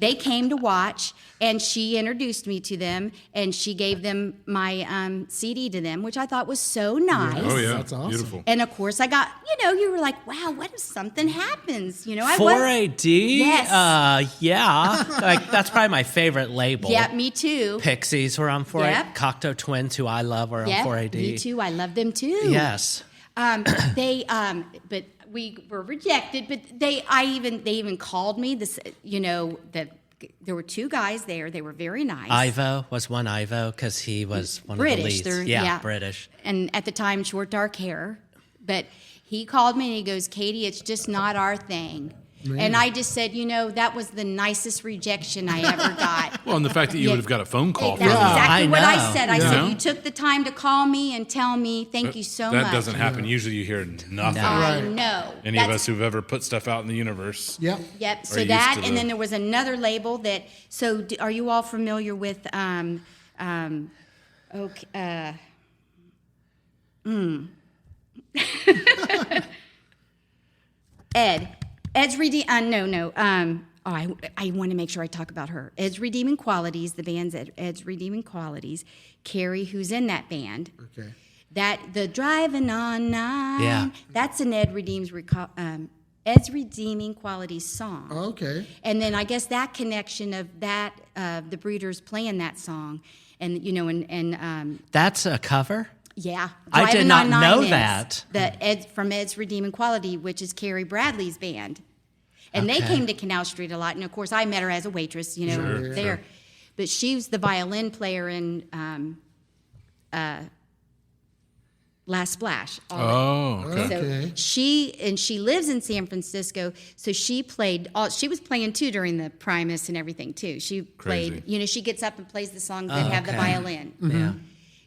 they came to watch, and she introduced me to them, and she gave them my CD to them, which I thought was so nice. Oh yeah, That's awesome. beautiful. And of course, I got you were like, wow, what if something happens? I 4AD? Yes. Yeah. Like, that's probably my favorite label. Yeah, me too. Pixies were on 4AD. Yep. Cocteau Twins, who I love, were on Yeah, 4AD. me too. I love them too. Yes. But we were rejected. But they even called me. There were 2 guys there. They were very nice. Ivo was one Ivo because he was one British. of the leads. They're- Yeah, yeah. British. And at the time, short dark hair. But he called me and he goes, Katie, it's just not our thing. And I just said, that was the nicest rejection I ever got. Well, and the fact that you would have got a phone call That's from them. exactly I what I know. said. I Yeah. said, you took the time to call me and tell me thank you so much. That doesn't happen. Usually you hear nothing. I Right. know. Any of us who've ever put stuff out in the universe. Yep. Yep. Are So used that, to and the- then there was another label that. So, are you all familiar with? Ed's Redeem. No. I want to make sure I talk about her. Ed's Redeeming Qualities. The band's Ed's Redeeming Qualities. Carrie, who's in that band, Okay. That the Driving on 9. Yeah. That's an Ed's Redeeming Qualities song. Okay. And then I guess that connection of that, the Breeders playing that song, and That's a cover? yeah, I did Driving not on 9 know is that. from Ed's Redeeming Quality, which is Carrie Bradley's band, and they came to Canal Street a lot. And of course, I met her as a waitress, there. But she was the violin player in Last Splash. Oh, okay. Okay. So she lives in San Francisco. So she was playing too during the Primus and everything too. She played, she gets up and plays the songs that have the violin. Yeah.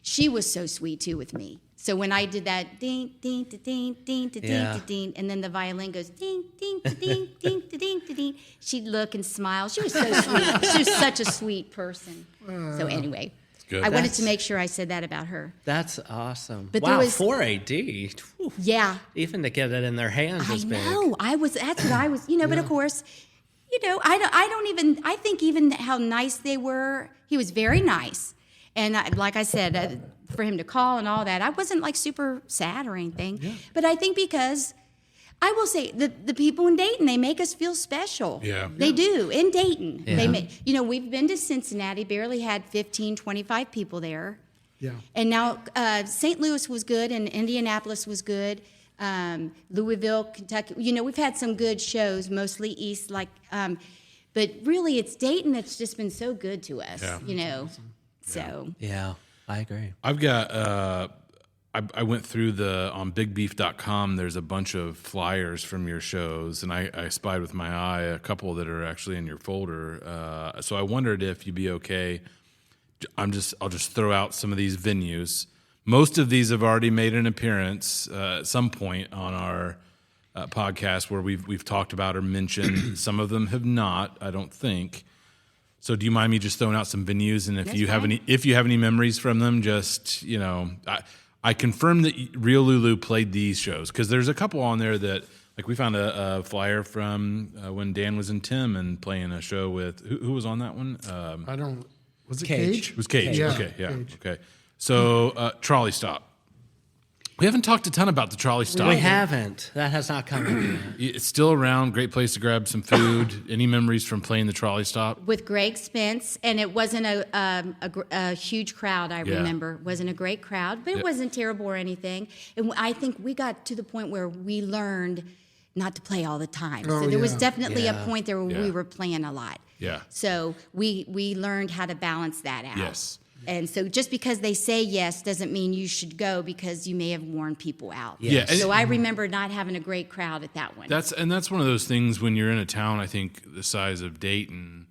She was so sweet too with me. So when I did that ding ding da ding ding da ding da ding, and then the violin goes ding ding da ding ding da ding da ding, she'd look and smile. She was so sweet. She was such a sweet person. So anyway, good. I wanted to make sure I said that about her. That's awesome. But wow, there was- 4 AD. Whew. Yeah, Even to get it in their hands I is big. know. That's what I was. But of course, I think even how nice they were. He was very nice. And like I said, for him to call and all that, I wasn't like super sad or anything. Yeah. But I think because I will say the people in Dayton, they make us feel special. Yeah. They do in Dayton. Yeah. They make, we've been to Cincinnati, barely had 15, 25 people there. Yeah. And now St. Louis was good and Indianapolis was good. Louisville, Kentucky. We've had some good shows, mostly east, but really it's Dayton that's just been so good to us. Yeah. Awesome. So Yeah, I agree. I've got. I went through on BigBeef.com. There's a bunch of flyers from your shows, and I spied with my eye a couple that are actually in your folder. So I wondered if you'd be okay. I'll just throw out some of these venues. Most of these have already made an appearance at some point on our podcast where we've talked about or mentioned. Some of them have not, I don't think. So do you mind me just throwing out some venues, and if you have any memories from them, just I confirm that Real Lulu played these shows because there's a couple on there that we found a flyer from when Dan was in Tim and playing a show with who was on that one. Was it Cage. Cage? It was Cage. Yeah. Okay, yeah, Cage. okay. So Trolley Stop. We haven't talked a ton about the Trolley Stop. We haven't. That has not come up yet. It's still around. Great place to grab some food. Any memories from playing the Trolley Stop? with Greg Spence, and it wasn't a huge crowd. I remember it wasn't a great crowd, but it wasn't terrible or anything. And I think we got to the point where we learned not to play all the time. So there was definitely a point there where we were playing a lot. Yeah. So we learned how to balance that out. Yes. And so just because they say yes doesn't mean you should go because you may have worn people out. Yeah. So I remember not having a great crowd at that one. That's one of those things when you're in a town, I think the size of Dayton,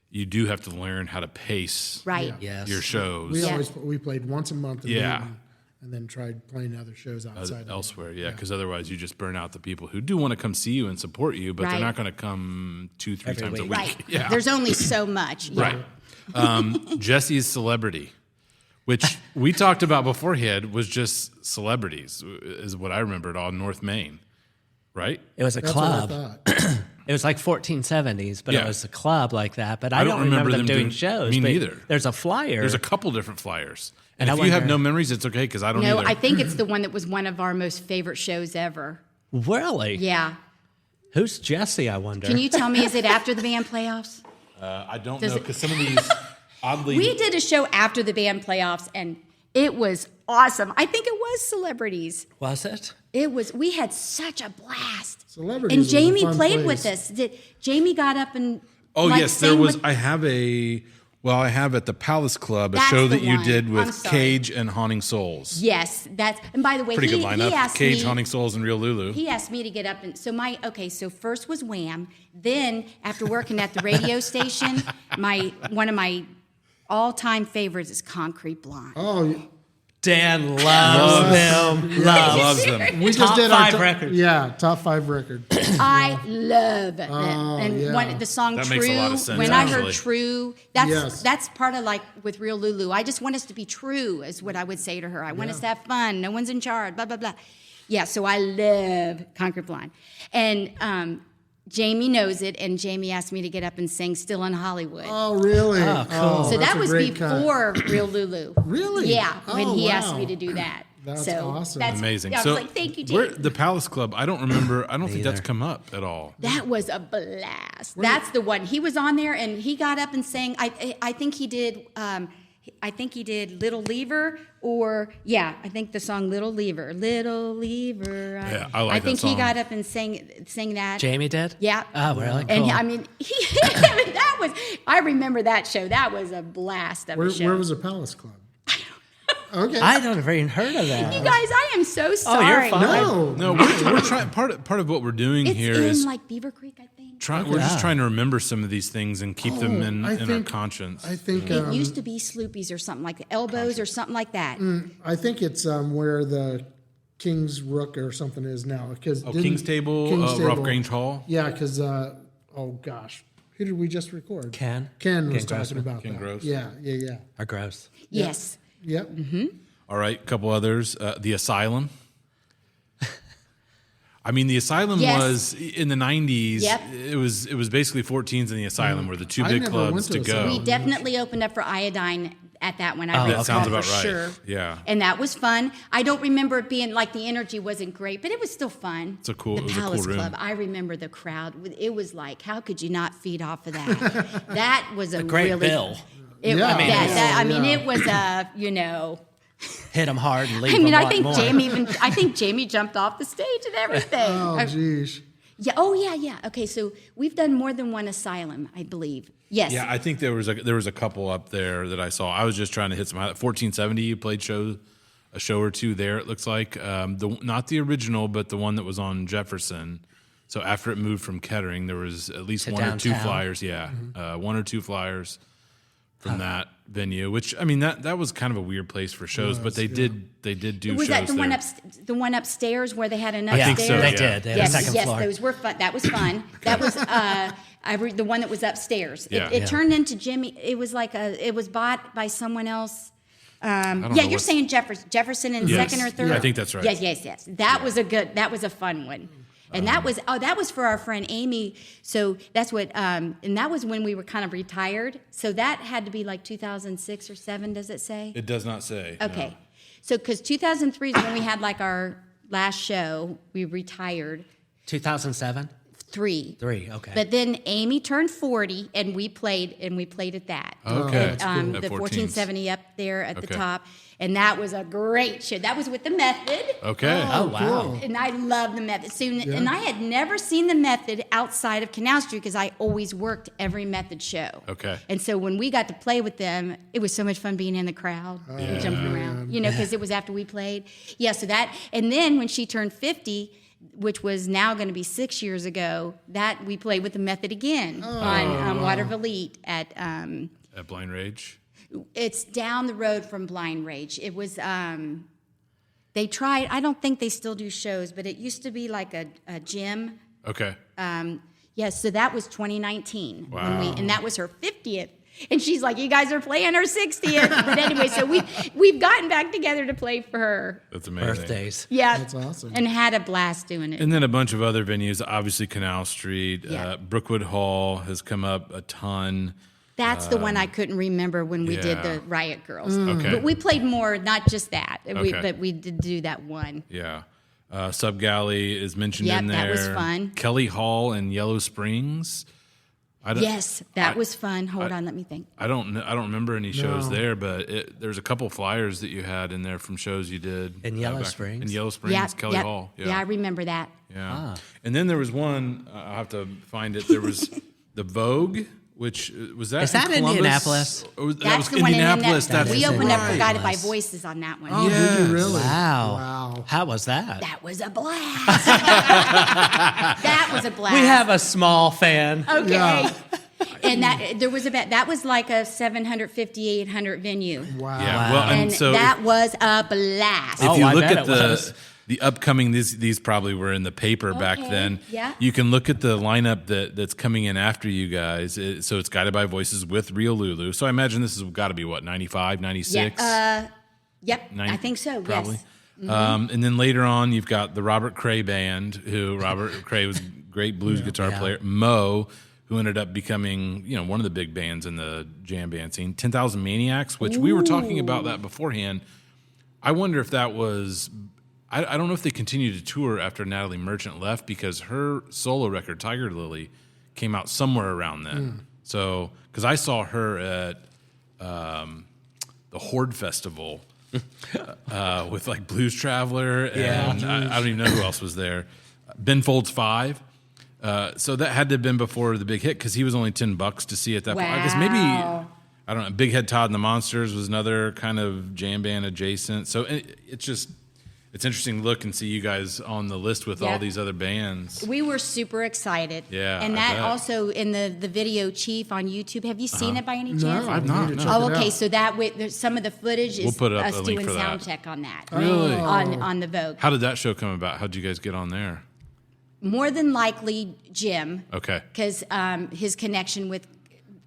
you do have to learn how to pace right. Yes. your shows We played once a month in Dayton, and then tried playing other shows outside. elsewhere. Yeah, because otherwise you just burn out the people who do want to come see you and support you, but they're Right. not going to come 2-3 times a week. week. Right. Yeah. There's only so much. Yeah. Right. Jesse's Celebrity, which we talked about beforehand, was just celebrities, is what I remembered on North Main, right? It was a That's club. what I thought. It was like 1470s, but Yeah. it was a club like that. But I don't remember them doing shows. Me but neither. There's a flyer. There's a couple different flyers. And And if I you have wonder- no memories, it's okay because I don't No, either. I think it's the one that was one of our most favorite shows ever. Really? Yeah. Who's Jesse, I wonder? Can you tell me, is it after the band playoffs? I don't Does know it- because some of these oddly. We did a show after the band playoffs, and it was awesome. I think it was Celebrities. Was it? It was. We had such a blast. Celebrities And was a Jamie fun played place. with us. Jamie got up and. Oh like, yes, there sang was. with- I have at the Palace Club a That's show the that you one. did I'm with sorry. Cage and Haunting Souls. Yes, that's. And by the way, Pretty he good lineup. asked Cage, me. Haunting Souls, and Real Lulu. He asked me to get up and so first was Wham. Then after working at the radio station, one of my all-time favorites is Concrete Blonde. Oh, Dan loves them. Loves them. we just Top did 5 our record. Yeah, top 5 record. I love that. And yeah. the song That True, makes a lot of sense, when I actually. heard True, that's part of like with Real Lulu. I just want us to be true is what I would say to her. I want us to have fun. No one's in charge, blah, blah, blah. Yeah, so I love Concrete Blonde. And Jamie knows it, and Jamie asked me to get up and sing "Still in Hollywood." Oh, really? Oh, cool. So that's that a was great cut. before Real Lulu. Really? Yeah, when Oh, he asked wow. me to do that. That's so awesome. Amazing. I was So like, thank you, where- Jamie. the Palace Club, I don't remember. I don't think that's Neither. come up at all. That was a blast. That's the one. He was on there, and he got up and sang. I think he did. I think he did Little Lever, I think the song Little Lever. Little Lever. Yeah, I like that think he song. got up and sang that. Jamie did? Yeah. Oh, really? And Cool. I mean, that was. I remember that show. That was a blast of a show. Where was the Palace Club? Okay. I don't ever even heard of that. You guys, I am so sorry. you're fine. no. No, we're trying. Part of what we're doing It's here in is like Beaver Creek, I think. we're just trying to remember some of these things and keep them in I our think- conscience. I think It used to be Sloopies or something like Elbows or something like that. I think it's where the King's Rook or something is now. Because King's Table, Rough Grange Hall. Yeah, because oh gosh, who did we just record? Ken? Ken was Ken talking Grossman. about Ken that. Gross. Yeah. Or gross. Yes. Yep. All right, a couple others. The Asylum. I mean, the Asylum Yes. was in the '90s. Yep. It was basically 14s in the Asylum were the two I big never clubs went to to go. Asylum. We definitely opened up for Iodine at that one. I Oh, recall that sounds for about right. sure. Yeah. And that was fun. I don't remember it being like the energy wasn't great, but it was still fun. It was a cool Palace room. Club. I remember the crowd. It was like, how could you not feed off of that? That was a Great really bill. It, Yeah. I mean, Yeah. it was a Hit him hard and leave I mean, him I want think more. I think Jamie jumped off the stage and everything. Oh, geez. Yeah. Oh, yeah. Okay, so we've done more than one Asylum, I believe. Yes. Yeah, I think there was a couple up there that I saw. I was just trying to hit some. 1470, you played a show or two there. It looks like not the original, but the one that was on Jefferson. So after it moved from Kettering, there was at least To one or two downtown? flyers. Yeah, one or two flyers from that venue. Which I mean, that was kind of a weird place for shows, but they did do Was shows that the there. the one upstairs where they had an I upstairs? think so, They yeah. did. They had a Yes, second yes, floor. those were fun. That was fun. That was the one that was upstairs. Yeah. It Yeah. turned into Jimmy. It was like it was bought by someone else. don't know You're what- saying Jefferson in Yes. second or third. Yeah, I think that's right. Yes. That was a fun one. And that was for our friend Amy. So that's what, and that was when we were kind of retired. So that had to be like 2006 or 7. Does it say? It does not say. no. Okay. So, because 2003 is when we had like our last show, we retired 2007? 3. 3, okay. But then Amy turned 40, and we played at that. Okay. At, That's cool. the At 14s. 1470 up there at the Okay. top, and that was a great show. That was with the Method. Okay. Oh, wow. And I love the Method. So, and I had never seen the Method outside of Canal Street because I always worked every Method show. Okay. And so when we got to play with them, it was so much fun being in the crowd and jumping around, because it was after we played. Yeah, so that, and then when she turned 50, which was now going to be 6 years ago, that we played with the Method again on Waterville Elite at, At Blind Rage. it's down the road from Blind Rage. It was, they tried, I don't think they still do shows, but it used to be like a gym. Okay. Yes, so that was 2019. Wow. And that was her 50th. And she's like, you guys are playing her 60th. But anyway, so we've gotten back together to play for her. That's amazing. Birthdays. Yeah. That's awesome. And had a blast doing it. And then a bunch of other venues, obviously Canal Street, Yeah. Brookwood Hall has come up a ton. That's the one I couldn't remember when we did yeah. the Riot Girls. Okay. But we played more, not just that. Okay. But we did do that one. Yeah. Sub Galley is mentioned Yep, in there. that was fun. Kelly Hall in Yellow Springs. Yes, that was fun. Hold on, let me think. I don't remember any shows there, but there's a couple flyers that you had in there from shows you did In Yellow back Springs? In Yellow Springs, Kelly Hall. Yeah, I remember that. Yeah. And then there was one, I'll have to find it. There was the Vogue, which was that Is that in Columbus? Indianapolis? Or that That's was the one in Indianapolis. Indianapolis. That's We opened up for right. Guided by Voices on that one. Oh, did you really? Wow. Wow. How was that? That was a blast. That was a blast. We have a small fan. Okay. Yeah. And that was like a 750, 800 venue. Wow. Yeah. Well, And so that was a blast. if Oh, you I look bet at it was. the upcoming, these probably were in the paper back Okay, then. yeah. You can look at the lineup that's coming in after you guys. So it's Guided by Voices with Real Lulu. So I imagine this has got to be what, 95, 96? Yep, I think so. Probably. Yes. And then later on, you've got the Robert Cray Band, who Robert Cray was a great blues guitar player. Mo, who ended up becoming, one of the big bands in the jam band scene. 10,000 Maniacs, which we were talking about that beforehand. I wonder if that was... I don't know if they continued to tour after Natalie Merchant left, because her solo record, Tiger Lily, came out somewhere around then. So, because I saw her at the Horde Festival with like Blues Traveler, and I don't even know who else was there. Ben Folds 5. So that had to have been before the big hit, because he was only $10 to see at that point. I guess maybe, I don't know, Big Head Todd and the Monsters was another kind of jam band adjacent. So it's interesting to look and see you guys on the list with all these other bands. We were super excited. Yeah, and I that bet. also in the video Chief on YouTube. Have you seen it by any chance? No, I've not, no. Oh, okay. So there's some of the footage is We'll put up us a link doing for that. sound check on that. Really? On the Vogue. How did that show come about? How'd you guys get on there? More than likely, Jim. Okay. Because his connection with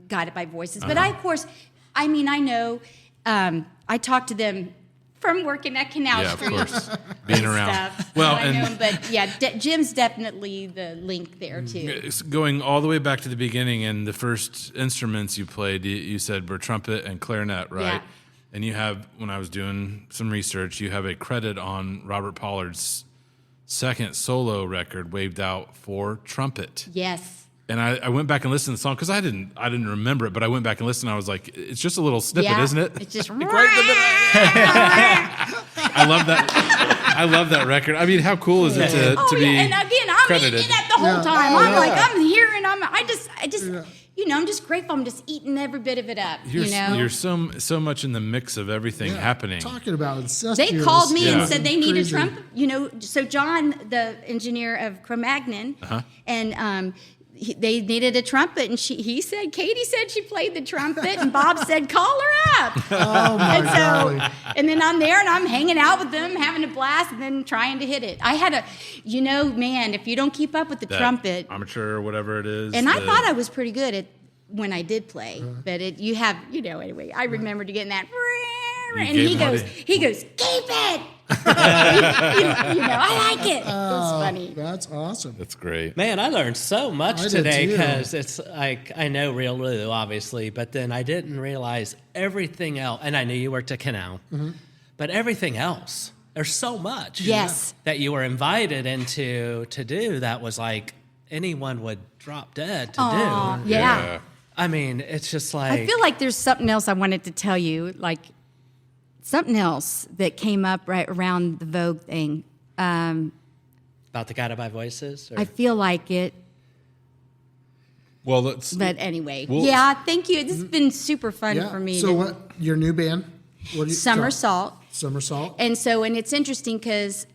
Guided by Voices. But I know. I talked to them from working at Canal Yeah, of Street. course. Being around. Stuff. Well, I know and him, but yeah, Jim's definitely the link there too. it's going all the way back to the beginning, and the first instruments you played, you said were trumpet and clarinet, right? Yeah. And you have, when I was doing some research, you have a credit on Robert Pollard's second solo record, Waved Out, for trumpet. Yes. And I went back and listened to the song, because I didn't remember it, but I went back and listened. And I was like, it's just a little snippet, isn't it? It's just Right in the middle. I love that. I love that record. I mean, how cool is it to be and again, I'm credited? eating it the whole time. Oh, I'm yeah. like, I'm hearing. I just, I'm just grateful. I'm just eating every bit of it up. You're so much in the mix of everything happening. Talking about incestuous. They called me Yeah. and said they need a Crazy. trumpet. So John, the engineer of Cro-Magnon, and they needed a trumpet, and he said, Katie said she played the trumpet, and Bob said, call her up. Oh my And God. and then I'm there, and I'm hanging out with them, having a blast, and then trying to hit it. I had man, if you don't keep up with the That trumpet, amateur or whatever it is. and I thought I was pretty good at when I did play, but anyway, I remember to get in that. And gave he him goes, what keep it. I like it. It's funny. That's awesome. That's great. Man, I learned so much I did today, too. because it's like, I know Real Lulu, obviously, but then I didn't realize everything else. And I knew you worked at Canal, but everything else. There's so much Yes. that you were invited into to do that was like anyone would drop dead to Aw, do. yeah. I mean, it's just like, I feel like there's something else I wanted to tell you, like something else that came up right around the Vogue thing. about the Guided by Voices. Or? I feel like it, Well, let's. but anyway. Well- Yeah, thank you. This has been super fun Yeah. for me. So what? Your new band? What do you? Somersault. Somersault. And it's interesting because,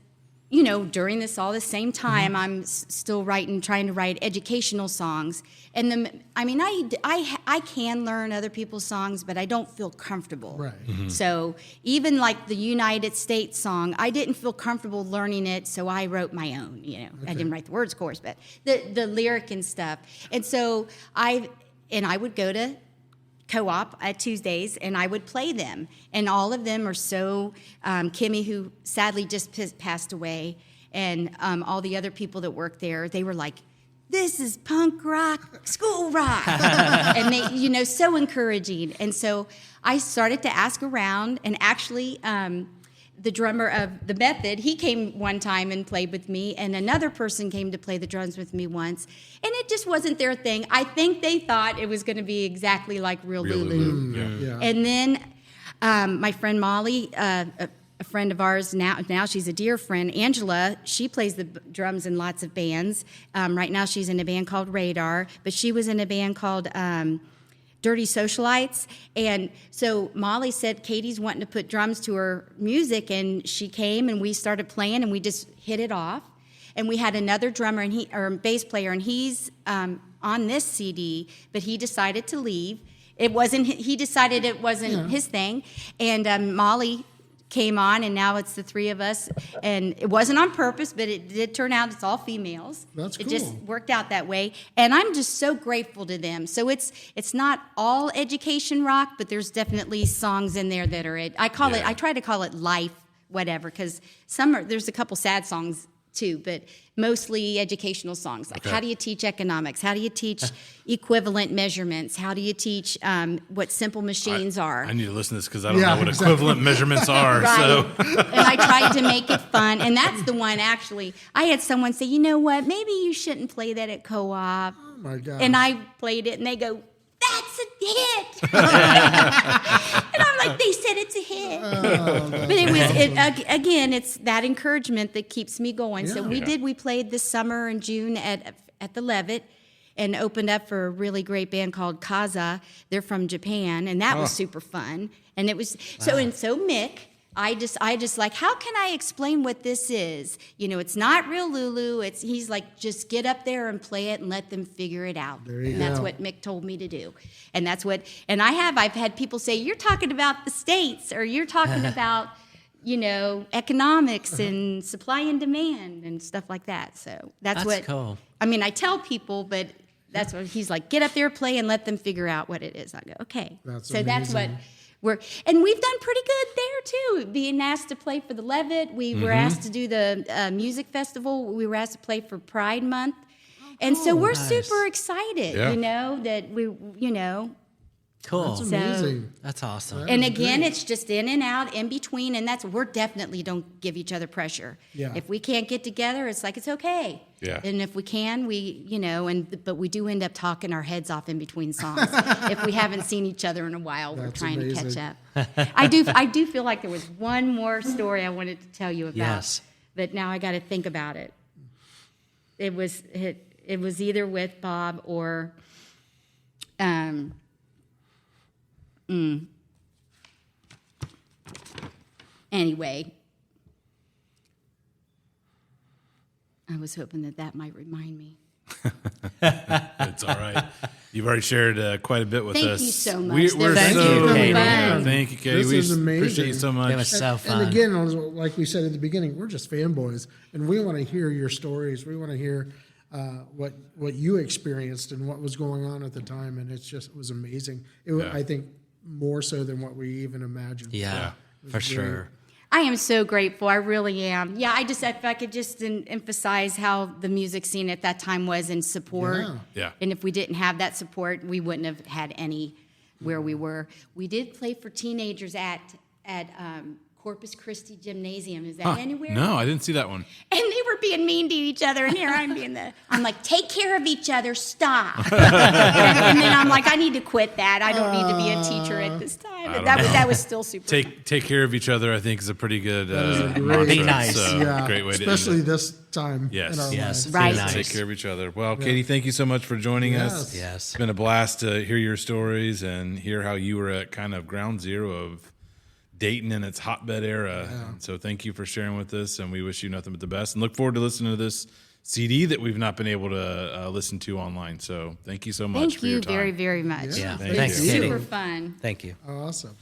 during all the same time, I'm still trying to write educational songs. And I can learn other people's songs, but I don't feel comfortable. Right. So even like the United States song, I didn't feel comfortable learning it, so I wrote my own. I didn't write the words, of course, but the lyric and stuff. And so I would go to co-op at Tuesdays, and I would play them. And all of them are so, Kimmy, who sadly just passed away, and all the other people that work there, they were like, this is punk rock, school rock. And they, so encouraging. And so I started to ask around, and actually, the drummer of The Method, he came one time and played with me, and another person came to play the drums with me once, and it just wasn't their thing. I think they thought it was going to be exactly like Real Lulu. Yeah. And then my friend Molly, a friend of ours now she's a dear friend, Angela, she plays the drums in lots of bands. Right now she's in a band called Radar, but she was in a band called Dirty Socialites. And so Molly said Katie's wanting to put drums to her music, and she came and we started playing, and we just hit it off. And we had another drummer or bass player, and he's on this CD, but he decided to leave. He decided it wasn't his thing. And Molly came on, and now it's the three of us. And it wasn't on purpose, but it did turn out it's all females. That's It cool. just worked out that way. And I'm just so grateful to them. So it's not all education rock, but there's definitely songs in there that are I try to call it life whatever, because there's a couple sad songs too, but mostly educational songs. Like, how do you teach economics? How do you teach equivalent measurements? How do you teach what simple machines are? I need to listen to this because I don't Yeah, know what exactly. equivalent measurements are. Right. So And I tried to make it fun. And that's the one, actually. I had someone say, you know what, maybe you shouldn't play that at co-op. Oh my God. And I played it, and they go, that's a hit. And I'm like, they said it's a hit. But it was, again, it's that encouragement that keeps me going. So we played this summer in June at the Levitt, and opened up for a really great band called Kaza. They're from Japan, and that was super fun. And it was, so Mick, I just like, how can I explain what this is? You know, it's not Real Lulu. He's like, just get up there and play it and let them figure it out. And that's what Mick told me to do. And I've had people say, you're talking about the States, or you're talking about, you know, economics and supply and demand and stuff like that. So that's what, cool. I mean, I tell people, but that's what he's like, get up there, play, and let them figure out what it is. I go, okay. That's That's what amazing. and we've done pretty good there too. Being asked to play for the Levitt, we were asked to do the music festival. We were asked to play for Pride Month, and so we're super excited. Yeah. You know that Cool. That's amazing. That's awesome. And again, it's just in and out, in between, and we're definitely don't give each other pressure. Yeah. If we can't get together, it's like, it's okay. Yeah. And if we can, but we do end up talking our heads off in between songs. If we haven't seen each other in a while, we're That's trying amazing. to catch up. I do feel like there was one more story I wanted to tell you about. Yes. But now I got to think about it. It was either with Bob or Anyway, I was hoping that might remind me. it's all right. You've already shared quite a bit with us. Thank you so much. We're Thank so you, Katie. fun. Thank you, Katie. This We is amazing. appreciate you so much. It was so fun. And again, like we said at the beginning, we're just fanboys, and we want to hear your stories. We want to hear what you experienced and what was going on at the time, and it was amazing. I think more so than what we even imagined. Yeah, for sure. I am so grateful. I really am. Yeah, if I could just emphasize how the music scene at that time was in support. Yeah. And if we didn't have that support, we wouldn't have had any where we were. We did play for teenagers at Corpus Christi Gymnasium. Is that anywhere? No, I didn't see that one. And they were being mean to each other, and here I'm like, take care of each other, stop. and then I'm like, I need to quit that. I don't need to be a teacher at this time. But that was still super fun. Take care of each other, I think, is a pretty good great- mantra. Be nice. So, Yeah, great way to especially end it. this time Yes. in our Yes. lives. Right. Be nice. Take care of each other. Well, Katie, thank you so much for joining us. Yes. Yes. It's been a blast to hear your stories and hear how you were at kind of ground zero of Dayton in its hotbed era. And so thank you for sharing with us, and we wish you nothing but the best. And look forward to listening to this CD that we've not been able to listen to online. So thank you so much Thank for your you time. very, very much. Yeah. Thank Thanks, you. Katie. Super fun. Thank you. Awesome.